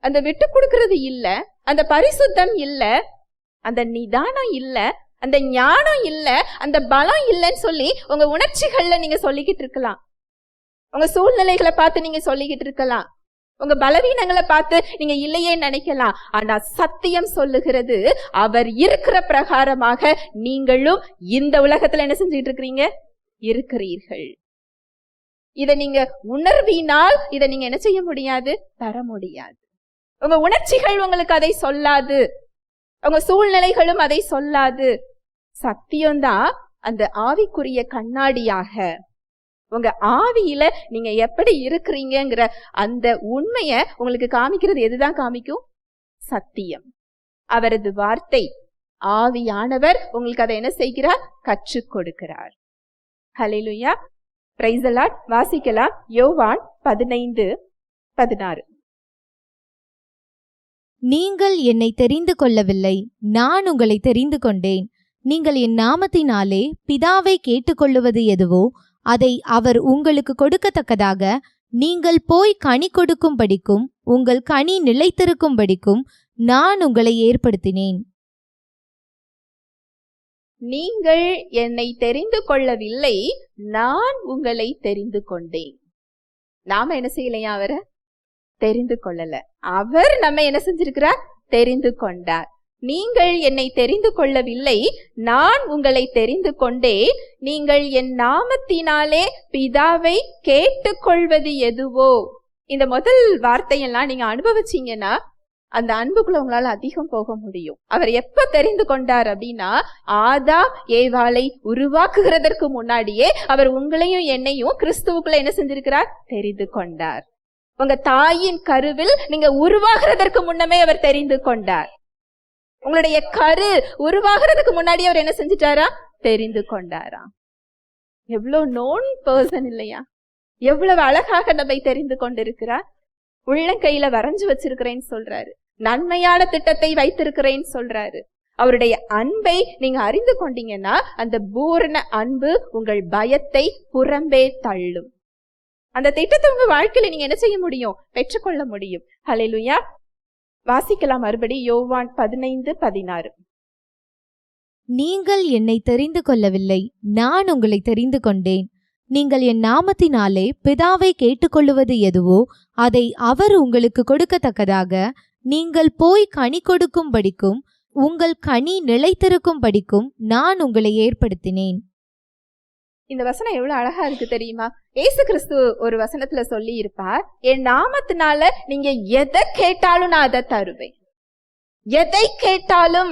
அந்த விட்டு கொடுக்கிறது இல்ல, அந்த பரிசுத்தம் இல்ல, அந்த நிதானம் இல்ல, அந்த ஞானம் இல்ல, அந்த பலம் இல்லைன்னு சொல்லி உங்க உணர்ச்சிகள்ல நீங்க சொல்லிக்கிட்டு இருக்கலாம். உங்க சூழ்நிலைகளை பார்த்து நீங்க சொல்லிக்கிட்டு இருக்கலாம். உங்க பலவீனங்களை பார்த்து நீங்க இல்லையே நினைக்கலாம். ஆனா சத்தியம் சொல்லுகிறது, அவர் இருக்கிற பிரகாரமாக நீங்களும் இந்த உலகத்துல என்ன செஞ்சுட்டு இருக்கிறீங்க? இருக்கிறீர்கள். இதை நீங்க உணர்வினால் இதை நீங்க என்ன செய்ய முடியாது? தர முடியாது. உங்க உணர்ச்சிகள் உங்களுக்கு அதை சொல்லாது, உங்க சூழ்நிலைகளும் அதை சொல்லாது. சத்தியம்தான் அந்த ஆவிக்குரிய கண்ணாடியாக உங்க ஆவியில நீங்க எப்படி இருக்கிறீங்கிற அந்த உண்மைய உங்களுக்கு காமிக்கிறது எதுதான் காமிக்கும்? சத்தியம். அவரது வார்த்தை, ஆவியானவர் உங்களுக்கு அதை என்ன செய்கிறார்? கற்றுக் கொடுக்கிறார். ஹல்லேலூயா, பிரைஸ் தி லார்ட். வாசிக்கலாம் யோவான் 15:16. நீங்கள் என்னை தெரிந்து கொள்ளவில்லை, நான் உங்களை தெரிந்து கொண்டேன். நீங்கள் என் நாமத்தினாலே பிதாவை கேட்டுக்கொள்ளுவது எதுவோ அதை அவர் உங்களுக்கு கொடுக்கத்தக்கதாக நீங்கள் போய் கனி கொடுக்கும்படிக்கும் உங்கள் கனி நிலைத்திருக்கும்படிக்கும் நான் உங்களை ஏற்படுத்தினேன். நீங்கள் என்னை தெரிந்து கொள்ளவில்லை, நான் உங்களை தெரிந்து கொண்டேன். நாம என்ன செய்யலையா? அவரை தெரிந்து கொள்ளல, அவர் நம்ம என்ன செஞ்சிருக்கிறார்? தெரிந்து கொண்டார். நீங்கள் என்னை தெரிந்து கொள்ளவில்லை, நான் உங்களை தெரிந்து கொண்டேன். நீங்கள் என் நாமத்தினாலே பிதாவை கேட்டுக்கொள்வது எதுவோ. இந்த முதல் வார்த்தையெல்லாம் நீங்க அனுபவிச்சீங்கன்னா அந்த அன்புக்குள்ள உங்களால அதிகம் போக முடியும். அவர் எப்ப தெரிந்து கொண்டார் அப்படின்னா, ஆதாம் ஏவாளை உருவாக்குகிறதற்கு முன்னாடியே அவர் உங்களையும் என்னையும் கிறிஸ்துவுக்குள்ள என்ன செஞ்சிருக்கிறார்? தெரிந்து கொண்டார். உங்க தாயின் கருவில் நீங்க உருவாகிறதற்கு முன்னமே அவர் தெரிந்து கொண்டார். உங்களுடைய கரு உருவாகிறதுக்கு முன்னாடி அவர் என்ன செஞ்சிட்டாரா? தெரிந்து கொண்டாரா? எவ்வளவு நோன் பர்சன் இல்லையா? எவ்வளவு அழகாக நம்மை தெரிந்து கொண்டிருக்கிறார். உள்ளங்கையில வரைஞ்சு வச்சிருக்கிறேன்னு சொல்றாரு. நன்மையான திட்டத்தை வைத்திருக்கிறேன்னு சொல்றாரு. அவருடைய அன்பை நீங்க அறிந்து கொண்டீங்கன்னா அந்த பூரண அன்பு உங்கள் பயத்தை புறம்பே தள்ளும். அந்த திட்டத்தை உங்க வாழ்க்கையில நீங்க என்ன செய்ய முடியும்? பெற்றுக்கொள்ள முடியும். ஹல்லேலூயா. வாசிக்கலாம் மறுபடி யோவான் 15:16. நீங்கள் என்னை தெரிந்து கொள்ளவில்லை, நான் உங்களை தெரிந்து கொண்டேன். நீங்கள் என் நாமத்தினாலே பிதாவை கேட்டுக்கொள்ளுவது எதுவோ அதை அவர் உங்களுக்கு கொடுக்கத்தக்கதாக நீங்கள் போய் கனி கொடுக்கும்படிக்கும் உங்கள் கனி நிலைத்திருக்கும்படிக்கும் நான் உங்களை ஏற்படுத்தினேன். இந்த வசனம் எவ்வளவு அழகா இருக்கு தெரியுமா? ஏசு கிறிஸ்து ஒரு வசனத்துல சொல்லி இருப்பார், என் நாமத்தினால நீங்க எதை கேட்டாலும் நான் அதை தருவேன். எதை கேட்டாலும்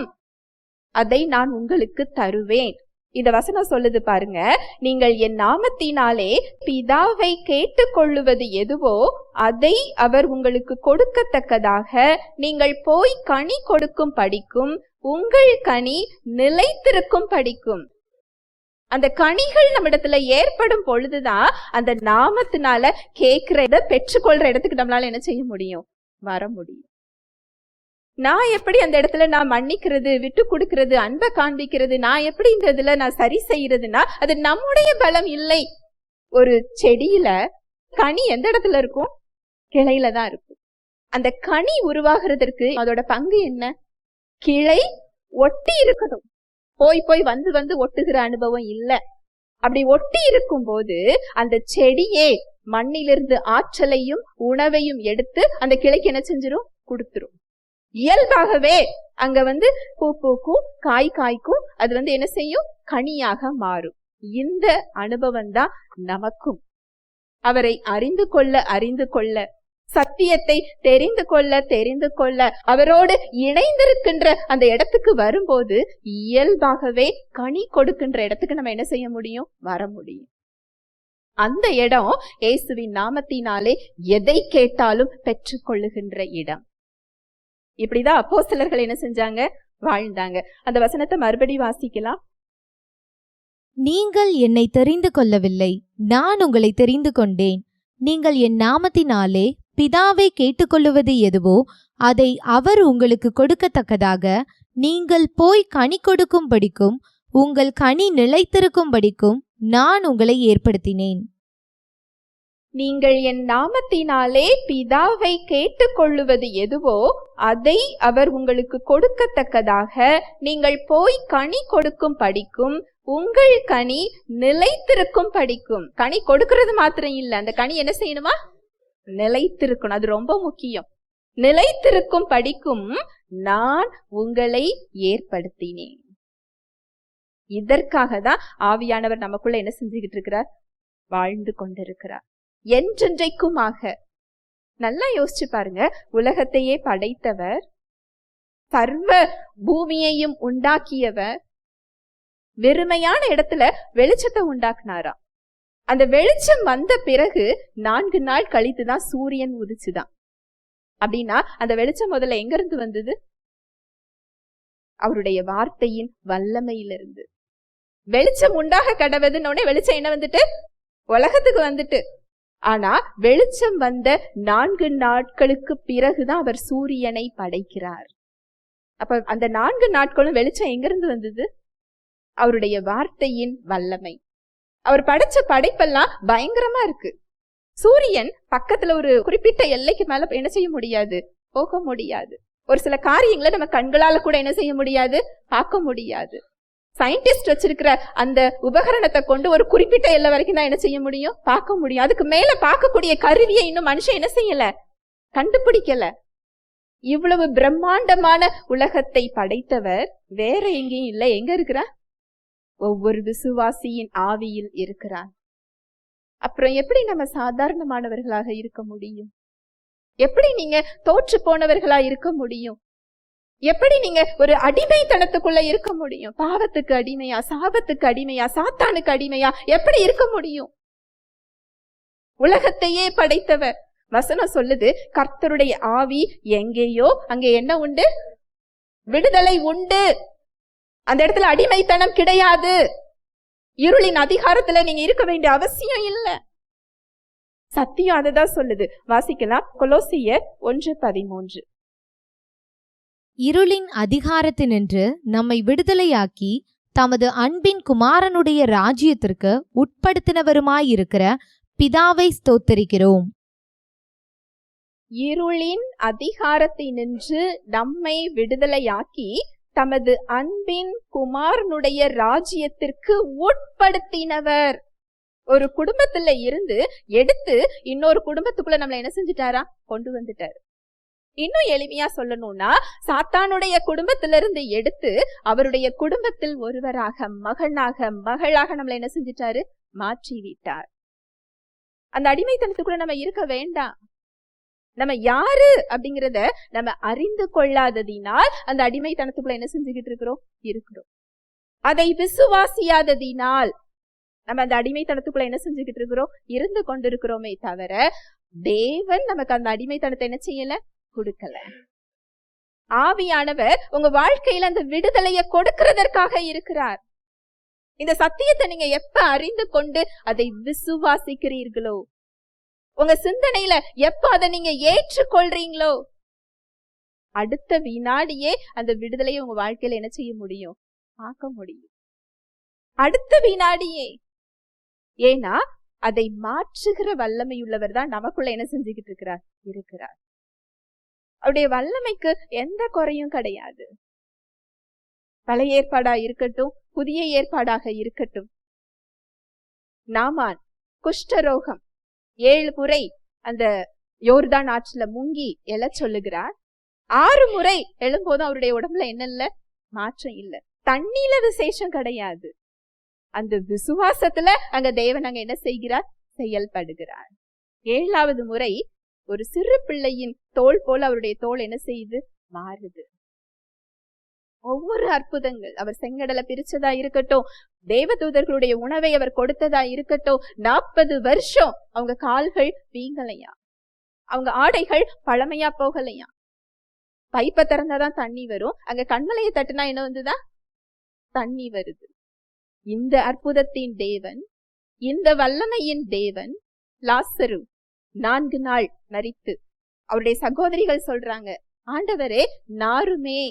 அதை நான் உங்களுக்கு தருவேன். இந்த வசனம் சொல்லுது பாருங்க, நீங்கள் என் நாமத்தினாலே பிதாவை கேட்டுக்கொள்ளுவது எதுவோ அதை அவர் உங்களுக்கு கொடுக்கத்தக்கதாக நீங்கள் போய் கனி கொடுக்கும் படிக்கும் உங்கள் கனி நிலைத்திருக்கும் படிக்கும். அந்த கனிகள் நம்ம இடத்துல ஏற்படும் பொழுதுதான் அந்த நாமத்தினால கேட்கிற பெற்றுக்கொள்ற இடத்துக்கு நம்மளால என்ன செய்ய முடியும்? வர முடியும். நான் எப்படி அந்த இடத்துல நான் மன்னிக்கிறது, விட்டு கொடுக்கிறது, அன்பை காண்பிக்கிறது, நான் எப்படி இந்த இதுல நான் சரி செய்யறதுன்னா அது நம்முடைய பலம் இல்லை. ஒரு செடியில கனி எந்த இடத்துல இருக்கும்? கிளையில தான் இருக்கும். அந்த கனி உருவாகிறதுக்கு அதோட பங்கு என்ன? கிளை ஒட்டி இருக்கணும். போய் போய் வந்து வந்து ஒட்டுகிற அனுபவம் இல்ல. அப்படி ஒட்டி இருக்கும் போது அந்த செடியே மண்ணிலிருந்து ஆற்றலையும் உணவையும் எடுத்து அந்த கிளைக்கு என்ன செஞ்சிரும்? கொடுத்துரும். இயல்பாகவே அங்க பூ பூக்கும், காய் காய்க்கும், அது என்ன செய்யும்? கனியாக மாறும். இந்த அனுபவம் தான் நமக்கும். அவரை அறிந்து கொள்ள, சத்தியத்தை தெரிந்து கொள்ள அவரோடு இணைந்திருக்கின்ற அந்த இடத்துக்கு வரும்போது இயல்பாகவே கனி கொடுக்கின்ற இடத்துக்கு நம்ம என்ன செய்ய முடியும்? வர முடியும். அந்த இடம் இயேசுவின் நாமத்தினாலே எதை கேட்டாலும் பெற்றுக்கொள்ளுகின்ற இடம். இப்படிதான் அப்போஸ்தலர்கள் என்ன செஞ்சாங்க? வாழ்ந்தாங்க. அந்த வசனத்தை மறுபடி வாசிக்கலாம். நீங்கள் என்னை தெரிந்து கொள்ளவில்லை, நான் உங்களை தெரிந்து கொண்டேன். நீங்கள் என் நாமத்தினாலே பிதாவை கேட்டுக்கொள்ளுவது எதுவோ அதை அவர் உங்களுக்கு கொடுக்கத்தக்கதாக நீங்கள் போய் கனி கொடுக்கும்படிக்கும் உங்கள் கனி நிலைத்திருக்கும்படிக்கும் நான் உங்களை ஏற்படுத்தினேன். நீங்கள் என் நாமத்தினாலே பிதாவை கேட்டுக்கொள்ளுவது எதுவோ அதை அவர் உங்களுக்கு கொடுக்கத்தக்கதாக நீங்கள் போய் கனி கொடுக்கும் படிக்கும் உங்கள் கனி நிலைத்திருக்கும் படிக்கும். கனி கொடுக்கிறது மாத்திரம் இல்ல, அந்த கனி என்ன செய்யணுமா? நிலைத்திருக்கணும். அது ரொம்ப முக்கியம். நிலைத்திருக்கும் படிக்கும் நான் உங்களை ஏற்படுத்தினேன். இதற்காக தான் ஆவியானவர் நமக்குள்ள என்ன செஞ்சுக்கிட்டு இருக்கிறார்? வாழ்ந்து கொண்டிருக்கிறார். என்றென்றைக்குமாக. நல்லா யோசிச்சு பாருங்க, உலகத்தையே படைத்தவர், சர்வ பூமியையும் உண்டாக்கியவர், வெறுமையான இடத்துல வெளிச்சத்தை உண்டாக்குனாராம். அந்த வெளிச்சம் வந்த பிறகு 4 நாள் கழித்துதான் சூரியன் உதிச்சுதான். அப்படின்னா அந்த வெளிச்சம் முதல்ல எங்க இருந்து வந்தது? அவருடைய வார்த்தையின் வல்லமையிலிருந்து. வெளிச்சம் உண்டாக கடவுதுன்னு வெளிச்சம் என்ன வந்துட்டு? உலகத்துக்கு வந்துட்டு. ஆனா வெளிச்சம் வந்த 4 நாட்களுக்கு பிறகுதான் அவர் சூரியனை படைக்கிறார். அப்ப அந்த 4 நாட்களும் வெளிச்சம் எங்கிருந்து வந்தது? அவருடைய வார்த்தையின் வல்லமை. அவர் படைச்ச படைப்பெல்லாம் பயங்கரமா இருக்கு. சூரியன் பக்கத்துல ஒரு குறிப்பிட்ட எல்லைக்கு மேல என்ன செய்ய முடியாது, போக முடியாது. ஒரு சில காரியங்களை நம்ம கண்களால கூட என்ன செய்ய முடியாது, பார்க்க முடியாது. சயின்டிஸ்ட் வச்சிருக்கிற அந்த உபகரணத்தை கொண்டு ஒரு குறிப்பிட்ட எல்லை வரைக்கும் தான் என்ன செய்ய முடியும், பார்க்க முடியும். அதுக்கு மேல பார்க்கக்கூடிய கருவியை இன்னும் மனுஷன் என்ன செய்யல, கண்டுபிடிக்கல. இவ்வளவு பிரம்மாண்டமான உலகத்தை படைத்தவர் வேற எங்கேயும் இல்லை. எங்க இருக்கிறார்? ஒவ்வொரு விசுவாசியின் ஆவியில் இருக்கிறார். அப்புறம் எப்படி நம்ம சாதாரணமானவர்களாக இருக்க முடியும்? எப்படி நீங்க தோற்று போனவர்களா இருக்க முடியும்? எப்படி நீங்க ஒரு அடிமைத்தனத்துக்குள்ள இருக்க முடியும்? பாவத்துக்கு அடிமையா, சாபத்துக்கு அடிமையா, சாத்தானுக்கு அடிமையா எப்படி இருக்க முடியும்? உலகத்தையே படைத்தவர். வசனம் சொல்லுது, கர்த்தருடைய ஆவி எங்கேயோ அங்கே என்ன உண்டு? விடுதலை உண்டு. அந்த இடத்துல அடிமைத்தனம் கிடையாது. இருளின் அதிகாரத்துல நீங்க இருக்க வேண்டிய அவசியம் இல்லை. சத்தியம் அதுதான் சொல்லுது. வாசிக்கலாம், கொலோசியர் 1:13. இருளின் அதிகாரத்தினின்று நம்மை விடுதலையாக்கி தமது அன்பின் குமாரனுடைய ராஜ்யத்திற்கு உட்படுத்தினவருமாயிருக்கிற பிதாவை ஸ்தோத்திரிக்கிறோம். இருளின் அதிகாரத்தினின்று நம்மை விடுதலையாக்கி தமது அன்பின் குமாரனுடைய ராஜ்யத்திற்கு உட்படுத்தினவர். ஒரு குடும்பத்துல இருந்து எடுத்து இன்னொரு குடும்பத்துக்குள்ள நம்மள என்ன செஞ்சுட்டாரா, கொண்டு வந்துட்டாரு. இன்னும் எளிமையா சொல்லணும்னா, சாத்தானுடைய குடும்பத்திலிருந்து எடுத்து அவருடைய குடும்பத்தில் ஒருவராக, மகனாக, மகளாக நம்மள என்ன செஞ்சுட்டாரு, மாற்றி விட்டார். அந்த அடிமைத்தனத்துக்குள்ள நம்ம இருக்க வேண்டாம். நம்ம யாரு அப்படிங்கிறத நம்ம அறிந்து கொள்ளாததினால் அந்த அடிமைத்தனத்துக்குள்ள என்ன செஞ்சுக்கிட்டு இருக்கிறோம். அதை விசுவாசியாததினால் நம்ம அந்த அடிமைத்தனத்துக்குள்ள என்ன செஞ்சுக்கிட்டு இருந்து கொண்டிருக்கிறோமே தவிர தேவன் நமக்கு அந்த அடிமைத்தனத்தை என்ன செய்யல, கொடுக்கல. ஆவியானவர் உங்க வாழ்க்கையில அந்த விடுதலையை கொடுக்கிறதற்காக இருக்கிறார். இந்த சத்தியத்தை நீங்க எப்ப அறிந்து கொண்டு அதை விசுவாசிக்கிறீர்களோ, உங்க சிந்தனையில எப்ப அதை நீங்க ஏற்றுக்கொள்றீங்களோ, அடுத்த வினாடியே அந்த விடுதலையை உங்க வாழ்க்கையில என்ன செய்ய முடியும், பார்க்க முடியும். அடுத்த வினாடியே. ஏன்னா அதை மாற்றுகிற வல்லமையுள்ளவர் தான் நமக்குள்ள என்ன செஞ்சுக்கிட்டு இருக்கிறார். அவருடைய வல்லமைக்கு எந்த குறையும் கிடையாது. பழைய ஏற்பாடா இருக்கட்டும், புதிய ஏற்பாடாக இருக்கட்டும். நாமான் குஷ்டரோகம் 7 முறை அந்த யோர்தான் ஆற்றுல முங்கி எழ சொல்லுகிறார். 6 முறை எழும்போதும் அவருடைய உடம்புல என்ன இல்ல, மாற்றம் இல்ல. தண்ணியில விசேஷம் கிடையாது. அந்த விசுவாசத்துல அங்க தேவன் அங்க என்ன செய்கிறார், செயல்படுகிறார். 7வது முறை ஒரு சிறு பிள்ளையின் தோல் போல அவருடைய தோல் என்ன செய்யுது, மாறுது. ஒவ்வொரு அற்புதங்கள், அவர் செங்கடலை பிரிச்சதா இருக்கட்டும், தேவதூதர்களுடைய உணவை அவர் கொடுத்ததா இருக்கட்டும், 40 வருஷம் அவங்க கால்கள் வீங்கலையா, அவங்க ஆடைகள் பழமையா போகலையா. பைப்பை திறந்தாதான் தண்ணி வரும், அங்க கண்மலையை தட்டுனா என்ன வந்துதா, தண்ணி வருது. இந்த அற்புதத்தின் தேவன், இந்த வல்லமையின் தேவன் லாசரு 4 நாள் மரித்து அவருடைய சகோதரிகள் சொல்றாங்க, ஆண்டவரே நாருமே.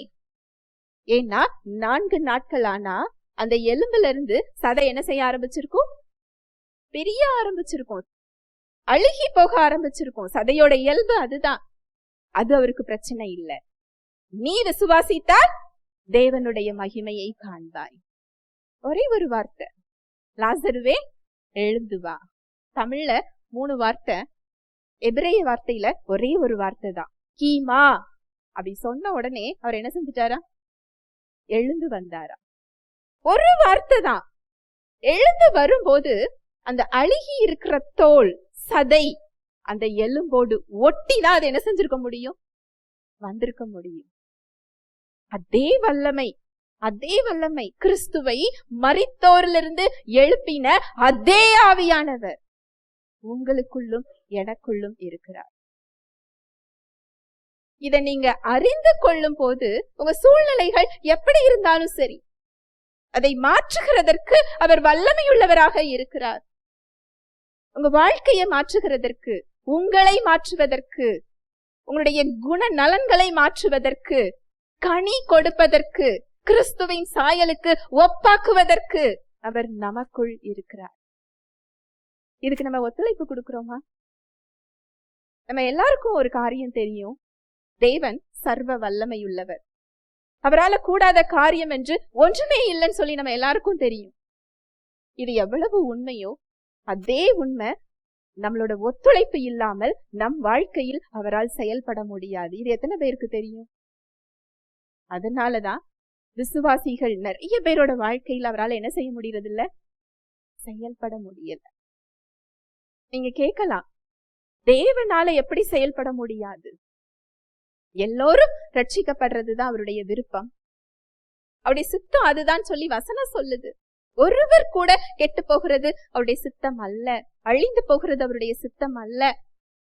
ஏன்னா 4 நாட்கள் ஆனா அந்த எலும்புல இருந்து சதை என்ன செய்ய ஆரம்பிச்சிருக்கும், பெரிய ஆரம்பிச்சிருக்கும், அழுகி போக ஆரம்பிச்சிருக்கும். சதையோட இயல்பு அதுதான். அது அவருக்கு பிரச்சனை இல்லை. நீ விசுவாசித்தால் தேவனுடைய மகிமையை காண்பாய். ஒரே ஒரு வார்த்தை, லாசருவே எழுந்து வா. தமிழ்ல 3 வார்த்தை, எபிரேய வார்த்தையில ஒரே ஒரு வார்த்தை தான், கீமா. அப்படி சொன்ன உடனே அவர் என்ன செஞ்சிட்டாரா, எழுந்து வந்தாரா. ஒரு வார்த்தை தான். எழுந்து வரும்போது அந்த அழுகி இருக்கிற தோல் சதை அந்த எலும்போடு ஒட்டிதான் அது என்ன செஞ்சிருக்க முடியும், வந்திருக்க முடியும். அதே வல்லமை கிறிஸ்துவை மரித்தோரிலிருந்து எழுப்பின அதே ஆவியானவர் உங்களுக்குள்ளும் எனக்குள்ளும் இருக்கிறார். இதை நீங்க அறிந்து கொள்ளும் போது உங்க சூழ்நிலைகள் எப்படி இருந்தாலும் சரி, அதை மாற்றுகிறதற்கு அவர் வல்லமையுள்ளவராக இருக்கிறார். உங்க வாழ்க்கையை மாற்றுகிறதற்கு, உங்களை மாற்றுவதற்கு, உங்களுடைய குண நலன்களை மாற்றுவதற்கு, கனி கொடுப்பதற்கு, கிறிஸ்துவின் சாயலுக்கு ஒப்பாக்குவதற்கு அவர் நமக்குள் இருக்கிறார். இதுக்கு நம்ம ஒத்துழைப்பு கொடுக்கிறோமா? நம்ம எல்லாருக்கும் ஒரு காரியம் தெரியும், தேவன் சர்வ வல்லமையுள்ளவர். அவரால கூடாத காரியம் என்று ஒன்றுமே இல்லைன்னு சொல்லி நம்ம எல்லாருக்கும் தெரியும். இது எவ்வளவு உண்மையோ அதே உண்மை நம்மளோட ஒத்துழைப்பு இல்லாமல் நம் வாழ்க்கையில் அவரால் செயல்பட முடியாது. இது எத்தனை பேருக்கு தெரியும்? அதனாலதான் விசுவாசிகள் நிறைய பேரோட வாழ்க்கையில் அவரால் என்ன செய்ய முடியறது இல்ல, செயல்பட முடியல. நீங்க கேட்கலாம், தேவனால எப்படி செயல்பட முடியாது? எல்லோரும் ரட்சிக்கப்படுறதுதான் அவருடைய விருப்பம், அவருடைய சித்தம் அதுதான் சொல்லி வசனம் சொல்லுது. ஒருவர் கூட கெட்டு போகிறது அவருடைய சித்தம் அல்ல, அழிந்து போகிறது அவருடைய சித்தம் அல்ல.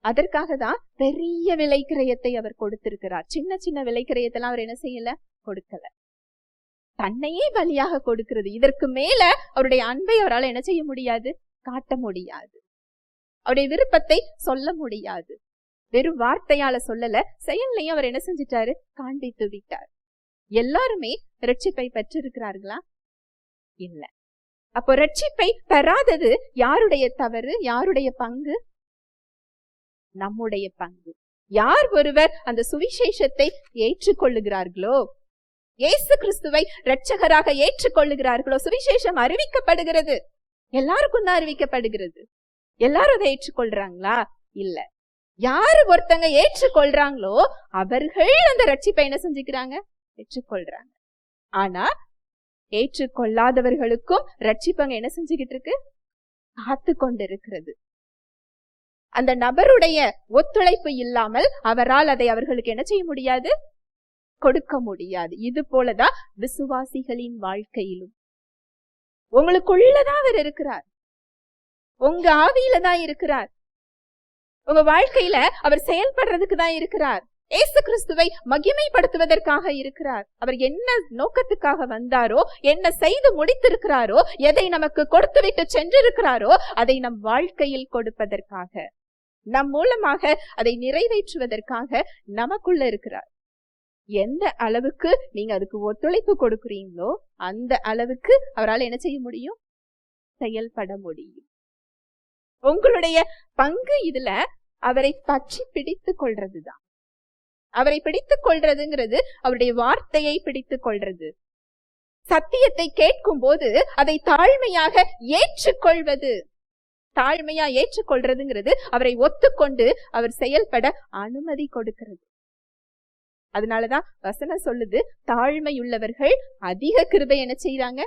அதற்காக தான் பெரிய விலைக்கிரயத்தை அவர் கொடுத்திருக்கிறார். சின்ன சின்ன விலைக்கிரயத்தெல்லாம் அவர் என்ன செய்யல, கொடுக்கல. தன்னையே பலியாக கொடுக்கிறது. இதற்கு மேல அவருடைய அன்பை அவரால் என்ன செய்ய முடியாது, காட்ட முடியாது. அவருடைய விருப்பத்தை சொல்ல முடியாது. வெறும் வார்த்தையால சொல்லல, செயல்லையும் அவர் என்ன செஞ்சிட்டாரு, காண்பித்து விட்டார். எல்லாருமே ரட்சிப்பை பெற்றிருக்கிறார்களா? இல்ல. அப்போ ரட்சிப்பை பெறாதது யாருடைய தவறு, யாருடைய பங்கு? நம்முடைய பங்கு. யார் ஒருவர் அந்த சுவிசேஷத்தை ஏற்றுக்கொள்ளுகிறார்களோ, இயேசு கிறிஸ்துவை இரட்சகராக ஏற்றுக்கொள்ளுகிறார்களோ, சுவிசேஷம் அறிவிக்கப்படுகிறது. எல்லாருக்கும் தான் அறிவிக்கப்படுகிறது. எல்லாரும் அதை ஏற்றுக்கொள்றாங்களா? இல்ல. யாரு ஒருத்தங்க ஏற்றுக்கொள்றாங்களோ அவர்கள் அந்த ரட்சிப்பை என்ன செஞ்சுக்கிறாங்க, ஏற்றுக்கொள்றாங்க. ஆனா ஏற்றுக்கொள்ளாதவர்களுக்கும் ரட்சிப்பங்க என்ன செஞ்சுக்கிட்டு இருக்கு, காத்து கொண்டிருக்கிறது. அந்த நபருடைய ஒத்துழைப்பு இல்லாமல் அவரால் அதை அவர்களுக்கு என்ன செய்ய முடியாது, கொடுக்க முடியாது. இது போலதான் விசுவாசிகளின் வாழ்க்கையிலும் உங்களுக்குள்ளதான் அவர் இருக்கிறார், உங்க ஆவியில தான் இருக்கிறார், உங்க வாழ்க்கையில அவர் செயல்படுறதுக்கு தான் இருக்கிறார். இயேசு கிறிஸ்துவை மகிமைப்படுத்துவதற்காக இருக்கிறார். அவர் என்ன நோக்கத்துக்காக வந்தாரோ, என்ன செய்து முடித்திருக்கிறாரோ, எதை நமக்கு கொடுத்து விட்டு சென்றிருக்கிறாரோ அதை நம் வாழ்க்கையில் கொடுப்பதற்காக, நம் மூலமாக அதை நிறைவேற்றுவதற்காக நமக்குள்ள இருக்கிறார். எந்த அளவுக்கு நீங்க அதுக்கு ஒத்துழைப்பு கொடுக்கிறீங்களோ அந்த அளவுக்கு அவரால் என்ன செய்ய முடியும், செயல்பட முடியும். உங்களுடைய பங்கு இதுல அவரை பற்றி பிடித்துக் கொள்றதுதான். அவரை பிடித்துக் கொள்றதுங்கிறது அவருடைய வார்த்தையை பிடித்துக் கொள்றது, சத்தியத்தை கேட்கும் போது அதை தாழ்மையாக ஏற்றுக்கொள்வது. தாழ்மையா ஏற்றுக்கொள்றதுங்கிறது அவரை ஒத்துக்கொண்டு அவர் செயல்பட அனுமதி கொடுக்கிறது. அதனாலதான் வசனம் சொல்லுது, தாழ்மையுள்ளவர்கள் அதிக கிருபை என்ன செய்யறாங்க,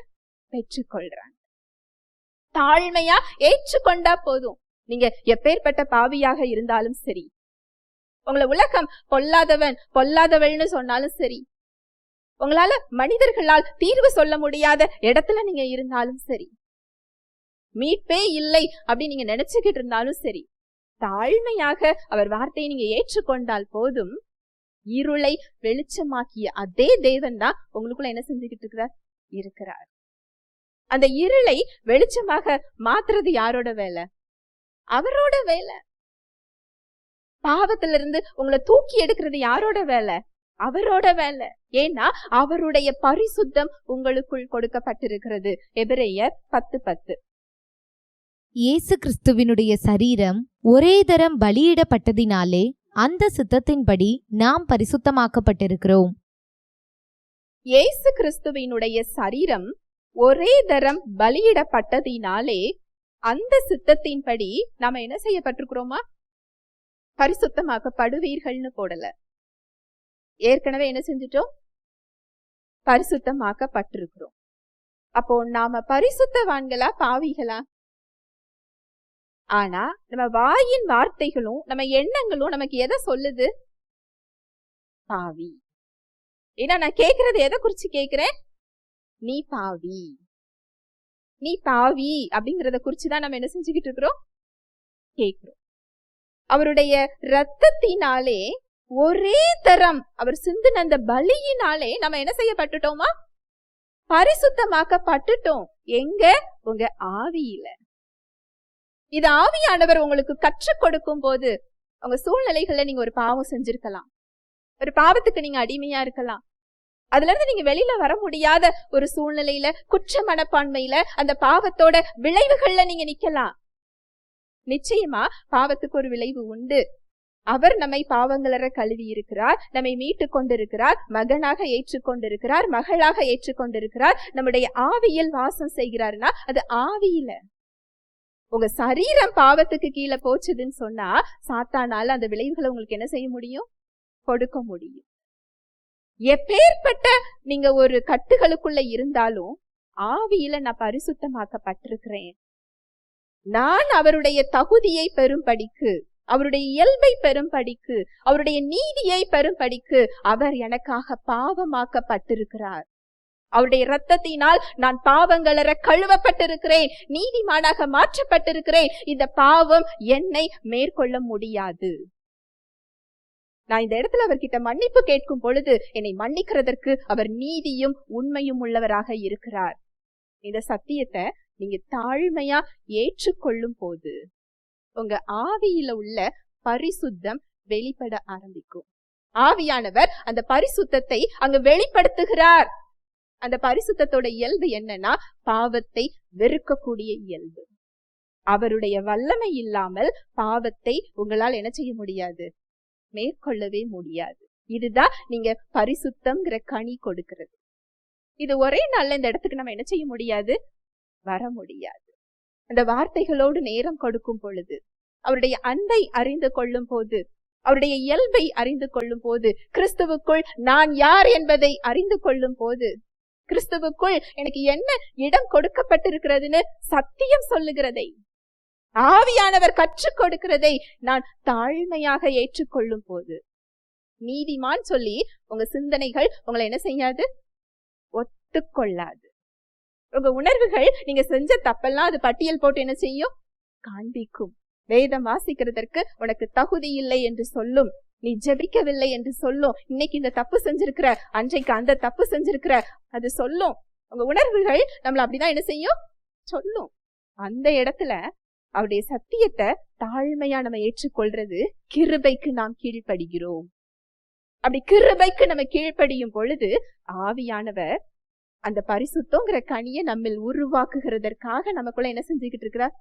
பெற்றுக்கொள்றாங்க. தாழ்மையா ஏற்றுக்கொண்டா போதும். நீங்க எப்பேற்பட்ட பாவியாக இருந்தாலும் சரி, உங்களை உலகம் பொல்லாதவன் பொல்லாதவள்னு சொன்னாலும் சரி, உங்களால மனிதர்களால் தீர்வு சொல்ல முடியாத இடத்துல நீங்க இருந்தாலும் சரி, மீட்பே இல்லை அப்படின்னு நீங்க நினைச்சுக்கிட்டு இருந்தாலும் சரி, தாழ்மையாக அவர் வார்த்தையை நீங்க ஏற்றுக்கொண்டால் போதும். இருளை வெளிச்சமாக்கிய அதே தேவன் தான் உங்களுக்குள்ள என்ன செஞ்சுக்கிட்டு இருக்கிறார். அந்த இருளை வெளிச்சமாக மாத்துறது யாரோட வேலை? அவரோட வேலை. பாவத்திலிருந்து உங்களை தூக்கி எடுக்கிறது யாரோட வேலை? அவரோட வேலை. ஏன்னா அவருடைய பரிசுத்தம் உங்களுக்குள் கொடுக்கப்பட்டிருக்கிறது. எபிரேயர் 10:10. இயேசு கிறிஸ்துவினுடைய சரீரம் ஒரே தரம் பலியிடப்பட்டதினாலே அந்த சித்தத்தின்படி நாம் பரிசுத்தமாக்கப்பட்டிருக்கிறோம். இயேசு கிறிஸ்துவினுடைய சரீரம் ஒரே தரம் பலியிடப்பட்டதினாலே அந்த சித்தத்தின்படி நாம என்ன செய்யப்பட்டிருக்கிறோமா? பரிசுத்தமாக்கப்படுவீர்கள்னு போடல, ஏற்கனவே என்ன செஞ்சிட்டோம், பரிசுத்தமாக்கப்பட்டிருக்கிறோம். அப்போ நாம பரிசுத்தவான்களா பாவிகளா? ஆனா நம்ம வாயின் வார்த்தைகளும் நம்ம எண்ணங்களும் நமக்கு எதை சொல்லுது? பாவி. ஏன்னா நான் கேக்குறது எதை குறிச்சு கேக்குறேன்? நீ பாவி, நீ பாவி அப்படிங்கறத குறிச்சுதான் நம்ம என்ன செஞ்சுக்கிட்டு இருக்கிறோம்? கேக்குறோம். அவருடைய இரத்தத்தினாலே ஒரே தரம் அவர் சிந்தின அந்த பலியினாலே நம்ம என்ன செய்யப்பட்டுட்டோமா? பரிசுத்தமாக்கப்பட்டுட்டோம். எங்க? உங்க ஆவியில. இது ஆவியானவர் உங்களுக்கு கற்றுக் கொடுக்கும் போது உங்க சூழ்நிலைகள்ல நீங்க ஒரு பாவம் செஞ்சிருக்கலாம், ஒரு பாவத்துக்கு நீங்க அடிமையா இருக்கலாம். அதுல இருந்து நீங்க வெளியில வர முடியாத ஒரு சூழ்நிலையில, குற்ற மனப்பான்மையில, அந்த பாவத்தோட விளைவுகள்ல நீங்க நிக்கலாம். நிச்சயமா பாவத்துக்கு ஒரு விளைவு உண்டு. அவர் நம்மை பாவங்களற கழுவி இருக்கிறார், நம்மை மீட்டு கொண்டிருக்கிறார், மகனாக ஏற்றுக்கொண்டிருக்கிறார், மகளாக ஏற்றுக்கொண்டிருக்கிறார், நம்முடைய ஆவியில் வாசம் செய்கிறார்னா அது ஆவியில. உங்க சரீரம் பாவத்துக்கு கீழே போச்சுதுன்னு சொன்னா சாத்தானால அந்த விளைவுகளை உங்களுக்கு என்ன செய்ய முடியும்? கொடுக்க முடியும். எப்பேற்பட்ட நீங்க ஒரு கட்டுகளுக்குள்ள இருந்தாலும் ஆவியில நான் பரிசுத்தமாக்கப்பட்டிருக்கிறேன். நான் அவருடைய தகுதியை பெறும்படிக்கு, அவருடைய இயல்பை பெறும்படிக்கு, அவருடைய நீதியை பெறும்படிக்கு அவர் எனக்காக பாவமாக்கப்பட்டிருக்கிறார். அவருடைய இரத்தத்தினால் நான் பாவங்களற கழுவப்பட்டிருக்கிறேன், நீதிமானாக மாற்றப்பட்டிருக்கிறேன். இந்த பாவம் என்னை மேற்கொள்ள முடியாது. நான் இந்த இடத்துல அவர்கிட்ட மன்னிப்பு கேட்கும் பொழுது என்னை மன்னிக்கிறதற்கு அவர் நீதியும் உண்மையும் உள்ளவராக இருக்கிறார். இந்த சத்தியத்தை நீங்க தாழ்மையா ஏற்றுக்கொள்ளும் போது உங்க ஆவியில உள்ள பரிசுத்தம் வெளிப்பட ஆரம்பிக்கும். ஆவியானவர் அந்த பரிசுத்தத்தை அங்க வெளிப்படுத்துகிறார். அந்த பரிசுத்தத்தோட இயல்பு என்னன்னா பாவத்தை வெறுக்கக்கூடிய இயல்பு. அவருடைய வல்லமை இல்லாமல் பாவத்தை உங்களால் என்ன செய்ய முடியாது? மேற்கொள்ளவே முடியாது. இதுதான் நீங்க பரிசுத்தம்ங்கிற கனி கொடுக்கிறது. இது ஒரே நாள்ல இந்த இடத்துக்கு நம்ம என்ன செய்ய முடியாது? வர முடியாது. அந்த வார்த்தைகளோடு நேரம் கொடுக்கும் பொழுது, அவருடைய அன்பை அறிந்து கொள்ளும் போது, அவருடைய இயல்பை அறிந்து கொள்ளும் போது, கிறிஸ்துவுக்குள் நான் யார் என்பதை அறிந்து கொள்ளும் போது, கிறிஸ்துவுக்குள் எனக்கு என்ன இடம் கொடுக்கப்பட்டிருக்கிறதுன்னு சத்தியம் சொல்லுகிறதை, ஆவியானவர் கற்றுக் கொடுக்கிறதை நான் தாழ்மையாக ஏற்றுக்கொள்ளும் போது, நீதிமான் சொல்லி உங்க சிந்தனைகள் உங்களை என்ன செய்யாது? ஒத்துக்கொள்ளாது. உங்க உணர்வுகள் நீங்க செஞ்ச தப்பெல்லாம் அது பட்டியல் போட்டு என்ன செய்யும்? காண்பிக்கும். வேதம் வாசிக்கிறதற்கு உனக்கு தகுதி இல்லை என்று சொல்லும், நீ ஜெபிக்கவில்லை என்று சொல்லும், இன்னைக்கு இந்த தப்பு செஞ்சிருக்கிற, அன்றைக்கு அந்த தப்பு செஞ்சிருக்கிற, அது சொல்லும். உங்க உணர்வுகள் நம்மள அப்படிதான் என்ன செய்யும்? சொல்லும். அந்த இடத்துல அவருடைய சத்தியத்தை தாழ்மையா நம்ம ஏற்றுக்கொள்றது கிருபைக்கு நாம் கீழ்ப்படுகிறோம். அப்படி கிருபைக்கு நம்ம கீழ்ப்படியும் பொழுது ஆவியானவர் அந்த பரிசுத்தங்கிற கனியை நம்மில் உருவாக்குகிறதற்காக நமக்குள்ள என்ன செஞ்சுக்கிட்டு இருக்கிறார்?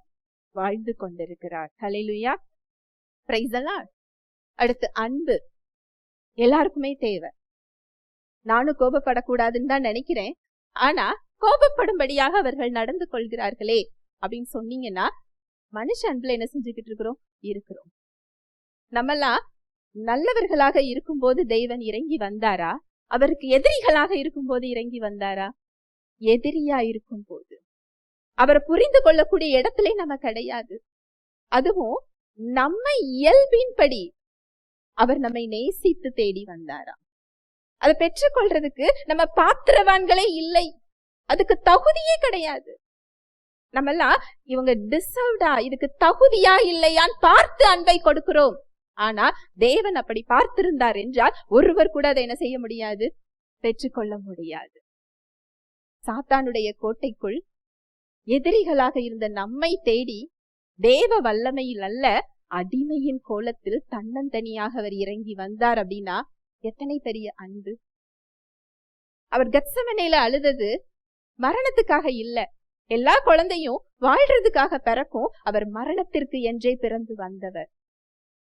வாழ்ந்து கொண்டிருக்கிறார். ஹல்லேலூயா, பிரைஸ் தி லார்ட். அடுத்து அன்பு எல்லாருக்குமே தேவை. நானும் கோபப்படக்கூடாதுன்னு தான் நினைக்கிறேன். ஆனா கோபப்படும்படியாக அவர்கள் நடந்து கொள்கிறார்களே அப்படின்னு சொன்னீங்கன்னா மனுஷ அன்புல என்ன செஞ்சுக்கிட்டு இருக்கிறோம்? நம்மெல்லாம் நல்லவர்களாக இருக்கும்போது தெய்வன் இறங்கி வந்தாரா? அவருக்கு எதிரிகளாக இருக்கும்போது இறங்கி வந்தாரா? எதிரியா இருக்கும் போது. அவரை புரிந்து கொள்ளக்கூடிய இடத்திலே நம்ம கிடையாது. அதுவும் நம்ம இயல்பின்படி அவர் நம்மை நேசித்து தேடி வந்தாரா? அதை பெற்றுக்கொள்றதுக்கு நம்ம பாத்திரவான்களே இல்லை, அதுக்கு தகுதியே கிடையாது. நம்மெல்லாம் இவங்க டிசர்வ்டா, இதுக்கு தகுதியா இல்லையான்னு பார்த்து அன்பை கொடுக்கிறோம். ஆனா தேவன் அப்படி பார்த்திருந்தார் என்றால் ஒருவர் கூட அதை என்ன செய்ய முடியாது? பெற்றுக்கொள்ள முடியாது. சாத்தானுடைய கோட்டைக்குள் எதிரிகளாக இருந்த நம்மை தேடி தேவ வல்லமையில் அல்ல, அடிமையின் கோலத்தில் தன்னந்தனியாக அவர் இறங்கி வந்தார். அப்படின்னா எத்தனை பெரிய அன்பு! அவர் கெத்செமனேல அழுதது மரணத்துக்காக இல்ல, எல்லா குழந்தையும் வாழ்றதுக்காக பிறக்கும். அவர் மரணத்திற்கு என்றே பிறந்து வந்தவர்.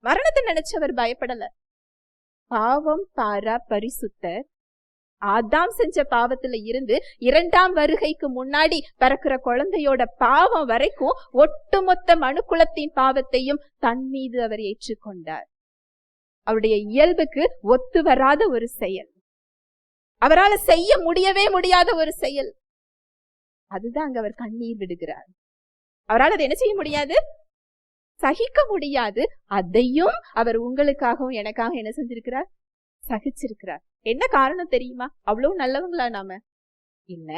மரணத்தை நினைச்சு அவர் பயப்படல. பாவம் பாரா பரிசுத்தர் ஆதாம் செஞ்ச பாவத்துல இருந்து இரண்டாம் வருகைக்கு முன்னாடி பிறக்கிற குழந்தையோட பாவம் வரைக்கும் ஒட்டுமொத்த மனுக்குலத்தின் பாவத்தையும் தன் மீது அவர் ஏற்றுக்கொண்டார். அவருடைய இயல்புக்கு ஒத்து வராத ஒரு செயல், அவரால் செய்ய முடியவே முடியாத ஒரு செயல். அதுதான் அங்க அவர் கண்ணீர் விடுகிறார். அவரால் அதை என்ன செய்ய முடியாது? சகிக்க முடியாது, அதையும் அவர் உங்களுக்காகவும் எனக்காக என்ன செஞ்சிருக்கிறார்? சகிச்சிருக்கிறார். என்ன காரணம் தெரியுமா? அவ்வளவு நல்லவங்களா நாம? இல்ல.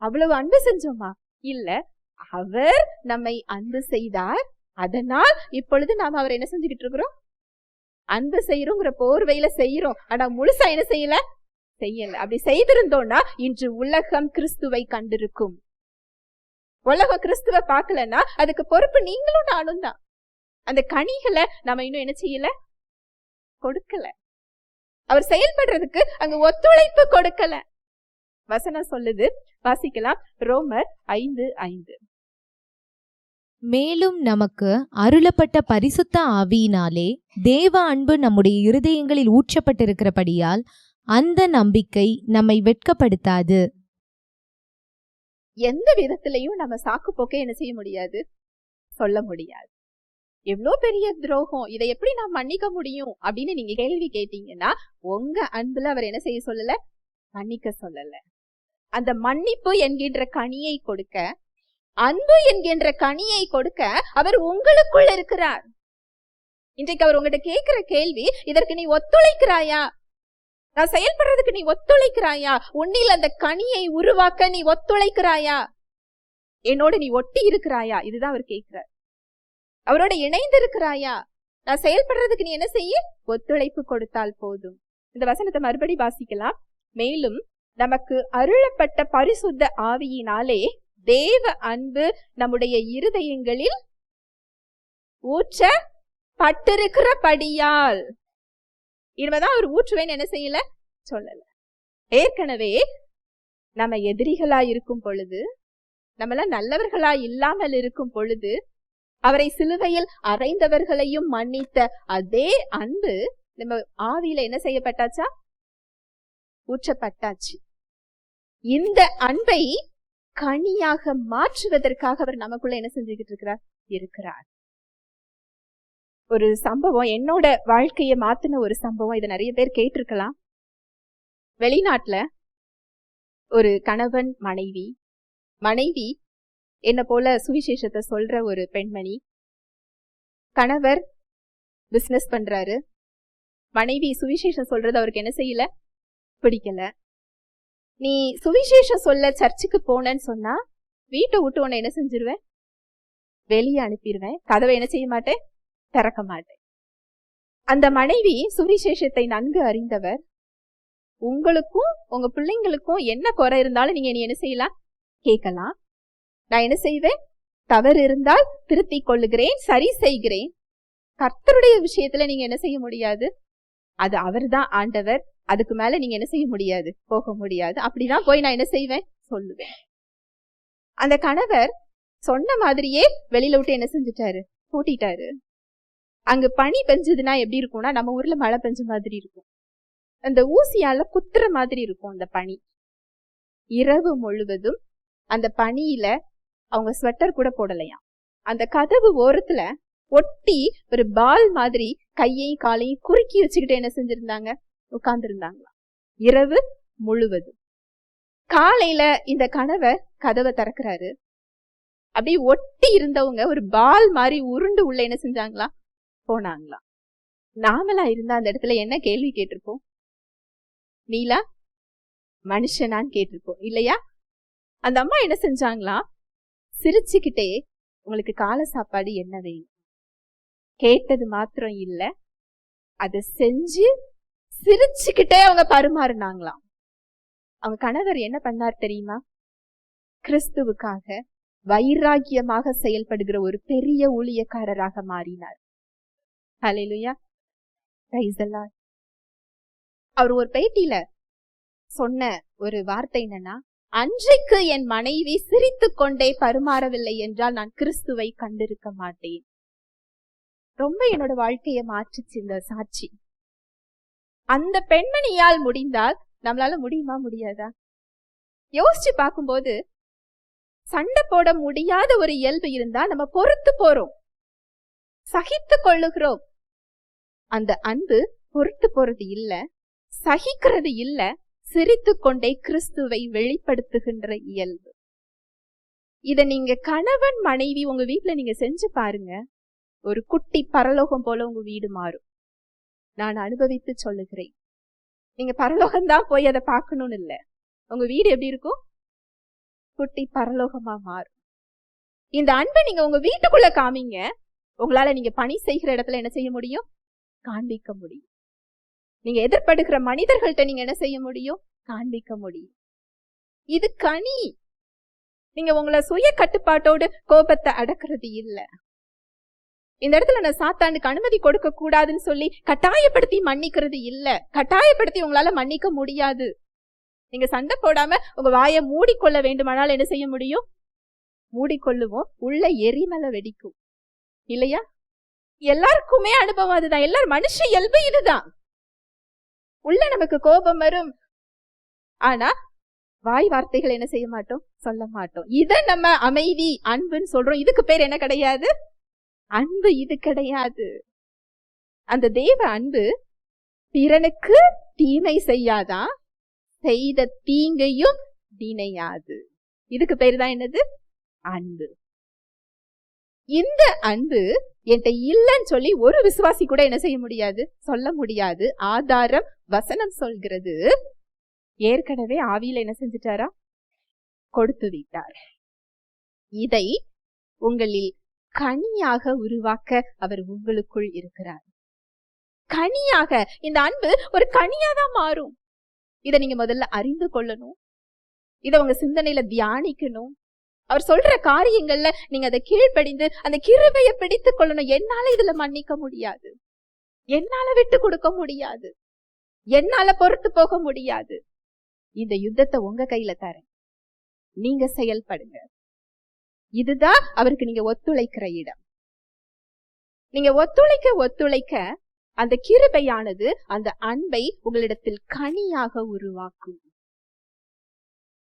அவ்வளவு அன்பு செஞ்சோமா? இல்ல. அவர் நம்மை அன்பு செய்தார். அதனால் இப்பொழுது நாம அவர் என்ன செஞ்சுக்கிட்டு இருக்கிறோம்? அன்பு செய்யறோங்கிற போர்வையில செய்யறோம். ஆனா முழுசா என்ன செய்யல? அப்படி செய்திருந்தோம்னா இன்று உலகம் கிறிஸ்துவை கண்டிருக்கும். உலகம் கிறிஸ்துவ பார்க்கலன்னா அதுக்கு பொறுப்பு நீங்களும் நானும் தான். அந்த கனிகளை நாம இன்னும் என்ன செய்யல? கொடுக்கல. அவர் செயல்படுறதுக்கு அங்க ஒத்துழைப்பு கொடுக்கல. வசனம் சொல்லுது, வாசிக்கலாம். ரோமர் 5:5. மேலும் நமக்கு அருளப்பட்ட பரிசுத்த ஆவியினாலே தேவ அன்பு நம்முடைய இருதயங்களில் ஊற்றப்பட்டிருக்கிறபடியால் அந்த நம்பிக்கை நம்மை வெட்கப்படுத்தாது. எந்த விதத்திலையும் நம்ம சாக்கு போக்கே என்ன செய்ய முடியாது? சொல்ல முடியாது. எவ்வளோ பெரிய துரோகம், இதை எப்படி நான் மன்னிக்க முடியும் அப்படின்னு நீங்க கேள்வி கேட்டீங்கன்னா, உங்க அன்புல அவர் என்ன செய்ய சொல்லல? மன்னிக்க சொல்லல. அந்த மன்னிப்பு என்கின்ற கனியை கொடுக்க, அன்பு என்கின்ற கனியை கொடுக்க அவர் உங்களுக்குள்ள இருக்கிறார். இன்றைக்கு அவர் உங்ககிட்ட கேட்கிற கேள்வி, இதற்கு நீ ஒத்துழைக்கிறாயா? நான் செயல்படுறதுக்கு நீ ஒத்துழைக்கிறாயா? உன்னில் அந்த கனியை உருவாக்க நீ ஒத்துழைக்கிறாயா? என்னோட நீ ஒட்டி இருக்கிறாயா? இதுதான் அவர் கேட்கிறார். அவரோட இணைந்து இருக்கிறாயா? நான் செயல்படுறதுக்கு நீ என்ன செய்ய? ஒத்துழைப்பு கொடுத்தால் போதும். இந்த வசனத்தை மறுபடி வாசிக்கலாம். மேலும் நமக்கு அருளப்பட்ட பரிசுத்த ஆவியினாலே தேவ அன்பு நம்முடைய இருதயங்களில் ஊற்றப்பட்டிருக்கிறபடியால். இனிமேதான் அவர் ஊற்றுவேன்னு என்ன செய்யல? சொல்லல. ஏற்கனவே நம்ம எதிரிகளா இருக்கும் பொழுது, நம்மள நல்லவர்களா இல்லாமல் இருக்கும் பொழுது, அவரை சிலுவையில் அறைந்தவர்களையும் மன்னித்த அதே அன்பு நம்ம ஆவியில என்ன செய்யப்பட்டாச்சா? ஊற்றப்பட்டாச்சு. இந்த அன்பை கனியாக மாற்றுவதற்காக அவர் நமக்குள்ள என்ன செஞ்சுக்கிட்டு இருக்கிறார். ஒரு சம்பவம், என்னோட வாழ்க்கையை மாத்தின ஒரு சம்பவம். இதை நிறைய பேர் கேட்டிருக்கலாம். வெளிநாட்டுல ஒரு கணவன் மனைவி என்ன போல சுவிசேஷத்தை சொல்ற ஒரு பெண்மணி. கணவர் பிசினஸ் பண்றாரு. மனைவி சுவிசேஷம் சொல்றது அவருக்கு என்ன செய்யல? பிடிக்கல. நீ சுவிசேஷம் சொல்ல சர்ச்சுக்கு போனன்னு சொன்னா வீட்டை விட்டு உன்னை என்ன செஞ்சிருவேன்? வெளியே அனுப்பிடுவேன். கதவை என்ன செய்ய மாட்டேன்? திறக்க மாட்டேன். அந்த மனைவி சுவிசேஷத்தை நன்கு அறிந்தவர். உங்களுக்கும் உங்க பிள்ளைங்களுக்கும் என்ன குறை இருந்தாலும் நீங்க என்ன செய்யலாம்? கேட்கலாம். நான் என்ன செய்வேன்? தவறு இருந்தால் திருத்திக் கொள்ளுகிறேன், சரி செய்கிறேன். கர்த்தருடைய விஷயத்துல நீங்க என்ன செய்ய முடியாது? அது அவர் தான் ஆண்டவர். அதுக்கு மேல நீங்க என்ன செய்ய முடியாது? போக முடியாது. அப்படிதான் போய் நான் என்ன செய்வேன்? சொல்லுவேன். அந்த கணவர் சொன்ன மாதிரியே வெளியில விட்டு என்ன செஞ்சுட்டாரு? பூட்டிட்டாரு. அங்க பனி பெஞ்சதுன்னா எப்படி இருக்கும்னா, நம்ம ஊர்ல மழை பெஞ்ச மாதிரி இருக்கும். அந்த ஊசியால குத்துற மாதிரி இருக்கும் அந்த பனி. இரவு முழுவதும் அந்த பனியில அவங்க ஸ்வெட்டர் கூட போடலையாம். அந்த கதவு ஓரத்துல ஒட்டி ஒரு பால் மாதிரி கையையும் காலையும் குறுக்கி வச்சுக்கிட்டு என்ன செஞ்சிருந்தாங்க? உட்கார்ந்து இருந்தாங்களாம் இரவு முழுவதும். காலையில இந்த கணவர் கதவை திறக்கிறாரு. அப்படியே ஒட்டி இருந்தவங்க ஒரு பால் மாதிரி உருண்டு உள்ள என்ன செஞ்சாங்களா? போனாங்களாம். நாமளா இருந்தா அந்த இடத்துல என்ன கேள்வி கேட்டிருப்போம்? நீலா மனுஷனான்னு கேட்டிருப்போம் இல்லையா? அந்த அம்மா என்ன செஞ்சாங்களா? சிரிச்சுக்கிட்டே, உங்களுக்கு காலை சாப்பாடு என்ன வேணும் கேட்டது மாத்திரம் இல்ல, அத செஞ்சு சிரிச்சுக்கிட்டே அவங்க பரிமாறினாங்களாம். அவங்க கணவர் என்ன பண்ணார் தெரியுமா? கிறிஸ்துவுக்காக வைராக்கியமாக செயல்படுகிற ஒரு பெரிய ஊழியக்காரராக மாறினார். ஹல்லேலூயா, பிரைஸ் தி லார்ட். அவர் ஒரு பேட்டியில சொன்ன ஒரு வார்த்தை என்னன்னா, அன்றைக்கு என் மனைவி சிரித்துக் கொண்டே பரிமாறவில்லை என்றால் நான் கிறிஸ்துவை கண்டிருக்க மாட்டேன். ரொம்ப என்னோட வாழ்க்கையை மாற்றுச்சு இந்த சாட்சி. அந்த பெண்மணியால் முடிந்தால் நம்மளால முடியுமா? முடியாதா? யோசிச்சு பார்க்கும்போது சண்டை போட முடியாத ஒரு இயல்பு இருந்தா நம்ம பொறுத்து போறோம், சகித்து கொள்ளுகிறோம். அந்த அன்பு பொறுத்து போறது இல்ல, சகிக்கிறது இல்ல, சிரித்து கொண்டே கிறிஸ்துவை வெளிப்படுத்துகின்ற இயல்பு. இத நீங்க கணவன் மனைவி உங்க வீட்டுல நீங்க செஞ்சு பாருங்க. ஒரு குட்டி பரலோகம் போல உங்க வீடு மாறும். நான் அனுபவித்து சொல்லுகிறேன். நீங்க பரலோகம்தான் போய் அதை பார்க்கணும்னு இல்ல, உங்க வீடு எப்படி இருக்கும்? குட்டி பரலோகமா மாறும். இந்த அன்பை நீங்க உங்க வீட்டுக்குள்ள காமிங்க. உங்களால நீங்க பணி செய்கிற இடத்துல என்ன செய்ய முடியும்? காண்பிக்க முடியும். நீங்க எதிர்படுகிற மனிதர்கள்ட்ட நீங்க என்ன செய்ய முடியும்? காண்பிக்க முடியும். இது கனி. நீங்க உங்களை சுய கட்டுப்பாட்டோடு கோபத்தை அடக்குறது இல்ல. இந்த இடத்துல நான் சாத்தானுக்கு அனுமதி கொடுக்க கூடாதுன்னு சொல்லி கட்டாயப்படுத்தி மன்னிக்கிறது இல்ல. கட்டாயப்படுத்தி உங்களால மன்னிக்க முடியாது. நீங்க சண்டை போடாம உங்க வாயை மூடிக்கொள்ள வேண்டுமானால் என்ன செய்ய முடியும்? மூடிக்கொள்ளுவோம். உள்ள எரிமலை வெடிக்கும் இல்லையா? எல்லாருக்குமே அனுபவம் அதுதான். எல்லாரும் மனுஷ இயல்பு இதுதான். உள்ள நமக்கு கோபம் வரும், ஆனா வாய் வார்த்தைகள் என்ன செய்ய மாட்டோம்? சொல்ல மாட்டோம். இத நம்ம அமைதி அன்புன்னு சொல்றோம். இதுக்கு பேர் என்ன கிடையாது? அன்பு. இது கிடையாது. அந்த தேவ அன்பு பிறனுக்கு தீமை செய்யாதான், செய்த தீங்கையும் நினையாது. இதுக்கு பேரு தான் என்னது? அன்பு. இந்த அன்பு என்கிட்ட இல்லைன்னு சொல்லி ஒரு விசுவாசி கூட என்ன செய்ய முடியாது? சொல்ல முடியாது. ஆதாரம் வசனம் சொல்கிறது. ஏற்கனவே ஆவியில என்ன செஞ்சிட்டாரா? கொடுத்து விட்டார். இதை உங்களில் கனியாக உருவாக்க அவர் உங்களுக்குள் இருக்கிறார். கனியாக. இந்த அன்பு ஒரு கனியாதான் மாறும். இதை நீங்க முதல்ல அறிந்து கொள்ளணும். இதை உங்க சிந்தனையில தியானிக்கணும். அவர் சொல்ற காரியங்கள்ல நீங்க அதை கீழ்ப்படிந்து அந்த கிருபையை பிடித்துக் கொள்ளணும். என்னால இதுல மன்னிக்க முடியாது, என்னால விட்டு கொடுக்க முடியாது, என்னால பொறுத்து போக முடியாது. இந்த யுத்தத்தை உங்க கையில தரேன், நீங்க செயல்படுங்க. இதுதான் அவருக்கு நீங்க ஒத்துழைக்கிற இடம். நீங்க ஒத்துழைக்க அந்த கிருபையானது அந்த அன்பை உங்களிடத்தில் கனியாக உருவாக்கும்.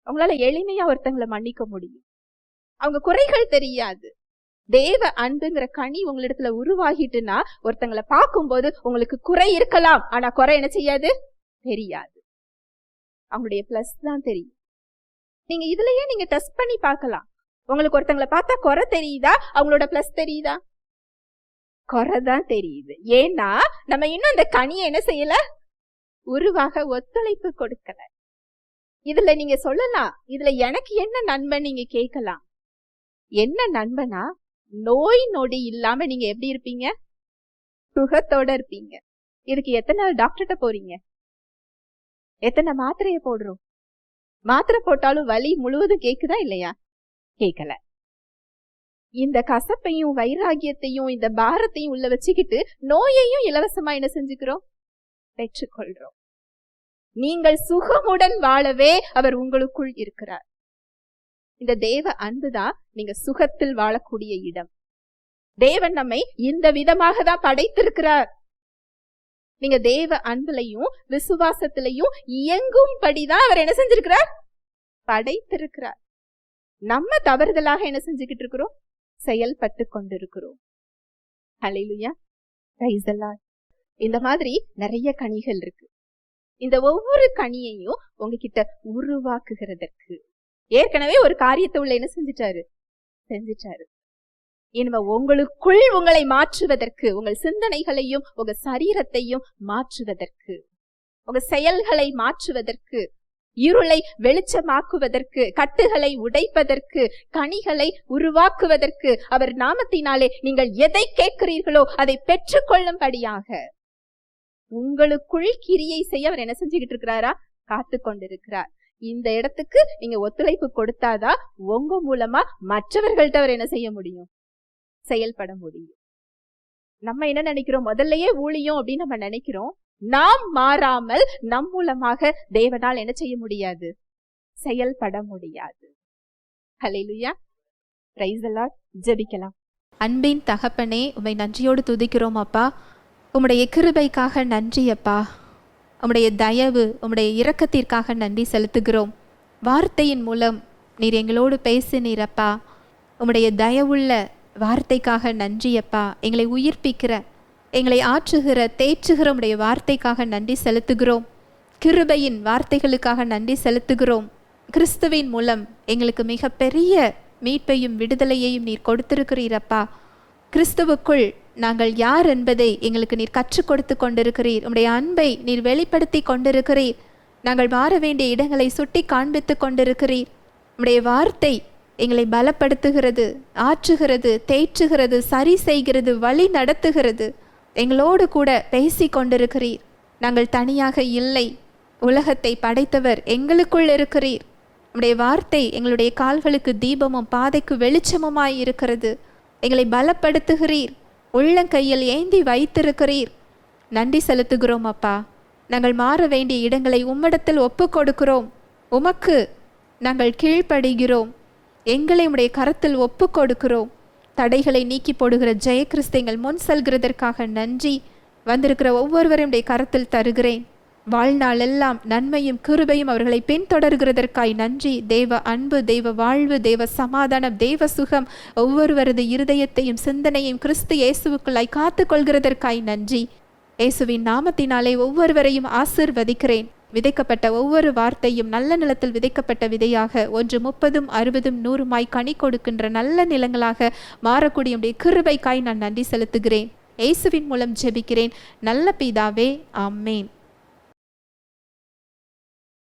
உங்களால எளிமையா ஒருத்தங்களை மன்னிக்க முடியும். அவங்க குறைகள் தெரியாது. தேவ அன்புங்கிற கனி உங்களிடத்துல உருவாகிட்டுனா ஒருத்தங்களை பார்க்கும்போது உங்களுக்கு குறை இருக்கலாம், ஆனா குறை என்ன செய்யாது? தெரியாது. அவங்களுடைய பிளஸ் தான் தெரியும். நீங்க இதுலயே நீங்க டெஸ்ட் பண்ணி பார்க்கலாம். உங்களுக்கு ஒருத்தங்களை பார்த்தா குறை தெரியுதா, அவங்களோட பிளஸ் தெரியுதா? குறை தான் தெரியுது. ஏன்னா நம்ம இன்னும் அந்த கனியை என்ன செய்யல? உருவாக ஒத்துழைப்பு கொடுக்கல. இதுல நீங்க சொல்லலாம், இதுல எனக்கு என்ன நன்மை நீங்க கேட்கலாம். என்ன நன்மைனா, நோய் நொடி இல்லாம நீங்க எப்படி இருப்பீங்க? சுகத்தோட இருப்பீங்க. இதுக்கு எத்தனை டாக்டர்கிட்ட போறீங்க? எத்தனை மாத்திரையை போடுறோம்? மாத்திரை போட்டாலும் வலி முழுவதும் கேக்குதா இல்லையா? கேட்கல. இந்த கசப்பையும் வைராகியத்தையும் இந்த பாரத்தையும் உள்ள வச்சுக்கிட்டு நோயையும் இலவசமா என்ன செஞ்சுக்கிறோம்? பெற்றுக்கொள்றோம். நீங்கள் சுகமுடன் வாழவே அவர் உங்களுக்குள் இருக்கிறார். இந்த தேவ அன்புதான் நீங்க சுகத்தில் வாழக்கூடிய இடம். தேவன் நம்மை இந்த விதமாக தான் படைத்திருக்கிறார். நீங்க தேவ அன்புலையும் விசுவாசத்திலையும் இயங்கும்படிதான் அவர் என்ன செஞ்சிருக்கிறார்? படைத்திருக்கிறார். நம்ம தவறுதலாக என்ன செஞ்சுக்கிட்டு இருக்கிறோம்? செயல்பட்டு கொண்டிருக்கிறோம். ஹல்லேலூயா, பிரைஸ் தி லார்ட். இந்த மாதிரி நிறைய கனிகள் இருக்கு. இந்த ஒவ்வொரு கனியையும் உங்ககிட்ட உருவாக்குகிறதற்கு ஏற்கனவே ஒரு காரியத்தை உள்ள என்ன செஞ்சிட்டாரு? இனிமே உங்களுக்குள் உங்களை மாற்றுவதற்கு, உங்கள் சிந்தனைகளையும் உங்க சரீரத்தையும் மாற்றுவதற்கு, உங்க செயல்களை மாற்றுவதற்கு, இருளை வெளிச்சமாக்குவதற்கு, கட்டுகளை உடைப்பதற்கு, கனிகளை உருவாக்குவதற்கு, அவர் நாமத்தினாலே நீங்கள் எதை கேட்கிறீர்களோ அதை பெற்றுக்கொள்ளும்படியாக உங்களுக்குள் கிரியை செய்ய அவர் என்ன செஞ்சுக்கிட்டு இருக்கிறாரா? காத்து கொண்டிருக்கிறார். இந்த இடத்துக்கு நீங்க ஒத்துழைப்பு கொடுத்தாதான் உங்க மூலமா மற்றவர்கள்ட்ட அவர் என்ன செய்ய முடியும்? செயல்பட முடியும். நம்ம என்ன நினைக்கிறோம்? முதல்லயே ஊழியம் அப்படின்னு நம்ம நினைக்கிறோம். நாம் மாறாமல் நம் மூலமாக தேவனால் என்ன செய்ய முடியாது? செயல்பட முடியாது. ஹல்லேலூயா, பிரைஸ் தி லார்ட். ஜெபிக்கலாம். அன்பின் தகப்பனே, உம்மை நன்றியோடு துதிக்கிறோம் அப்பா. உம்முடைய கிருபைக்காக நன்றி அப்பா. உம்முடைய தயவு, உம்முடைய இரக்கத்திற்காக நன்றி செலுத்துகிறோம். வார்த்தையின் மூலம் நீர் எங்களோடு பேசினீர் அப்பா. உம்முடைய தயவுள்ள வார்த்தைக்காக நன்றி அப்பா. எங்களை உயிர்ப்பிக்கிற, எங்களை ஆற்றுகிற, தேற்றுகிற உம்முடைய வார்த்தைக்காக நன்றி செலுத்துகிறோம். கிருபையின் வார்த்தைகளுக்காக நன்றி செலுத்துகிறோம். கிறிஸ்துவின் மூலம் எங்களுக்கு மிக பெரிய மீட்பையும் விடுதலையையும் நீர் கொடுத்திருக்கிறீரப்பா. கிறிஸ்துவுக்குள் நாங்கள் யார் என்பதை எங்களுக்கு நீர் கற்றுக் கொடுத்து கொண்டிருக்கிறீர். உம்முடைய அன்பை நீர் வெளிப்படுத்தி கொண்டிருக்கிறீர். நாங்கள் மாற வேண்டிய இடங்களை சுட்டி காண்பித்து கொண்டிருக்கிறீர். உம்முடைய வார்த்தை எங்களை பலப்படுத்துகிறது, ஆற்றுகிறது, தேற்றுகிறது, சரி செய்கிறது, வழி நடத்துகிறது. எங்களோடு கூட பேசி கொண்டிருக்கிறீர். நாங்கள் தனியாக இல்லை. உலகத்தை படைத்தவர் எங்களுக்குள் இருக்கிறீர். உம்முடைய வார்த்தை எங்களுடைய கால்களுக்கு தீபமும் பாதைக்கு வெளிச்சமுமாய் இருக்கிறது. எங்களை பலப்படுத்துகிறீர். உள்ளங்கையில் ஏந்தி வைத்திருக்கிறீர். நன்றி செலுத்துகிறோம் அப்பா. நாங்கள் மாற வேண்டிய இடங்களை உம்மிடத்தில் ஒப்பு கொடுக்கிறோம். உமக்கு நாங்கள் கீழ்ப்படுகிறோம். எங்களை உம்முடைய கரத்தில் ஒப்பு கொடுக்கிறோம். தடைகளை நீக்கி போடுகிற ஜெயகிறிஸ்து எங்கள் முன் செல்கிறதற்காக நன்றி. வந்திருக்கிற ஒவ்வொருவரையும் உடைய கரத்தில் தருகிறேன். வாழ்நாள் எல்லாம் நன்மையும் கிருபையும் அவர்களை பின்தொடர்கிறதற்காய் நன்றி. தேவ அன்பு, தெய்வ வாழ்வு, தெய்வ சமாதானம், தெய்வ சுகம் ஒவ்வொருவரது இருதயத்தையும் சிந்தனையும் கிறிஸ்து இயேசுவுக்குள்ளாய் காத்து கொள்கிறதற்காய் நன்றி. இயேசுவின் நாமத்தினாலே ஒவ்வொருவரையும் ஆசீர்வதிக்கிறேன். விதைக்கப்பட்ட ஒவ்வொரு வார்த்தையும் நல்ல நிலத்தில் விதைக்கப்பட்ட விதையாக 1 30 60 100 கனி கொடுக்கின்ற நல்ல நிலங்களாக மாறக்கூடிய உடைய கிருபைக்காய் நான் நன்றி செலுத்துகிறேன். இயேசுவின் மூலம் ஜெபிக்கிறேன் நல்ல பிதாவே, ஆமென்.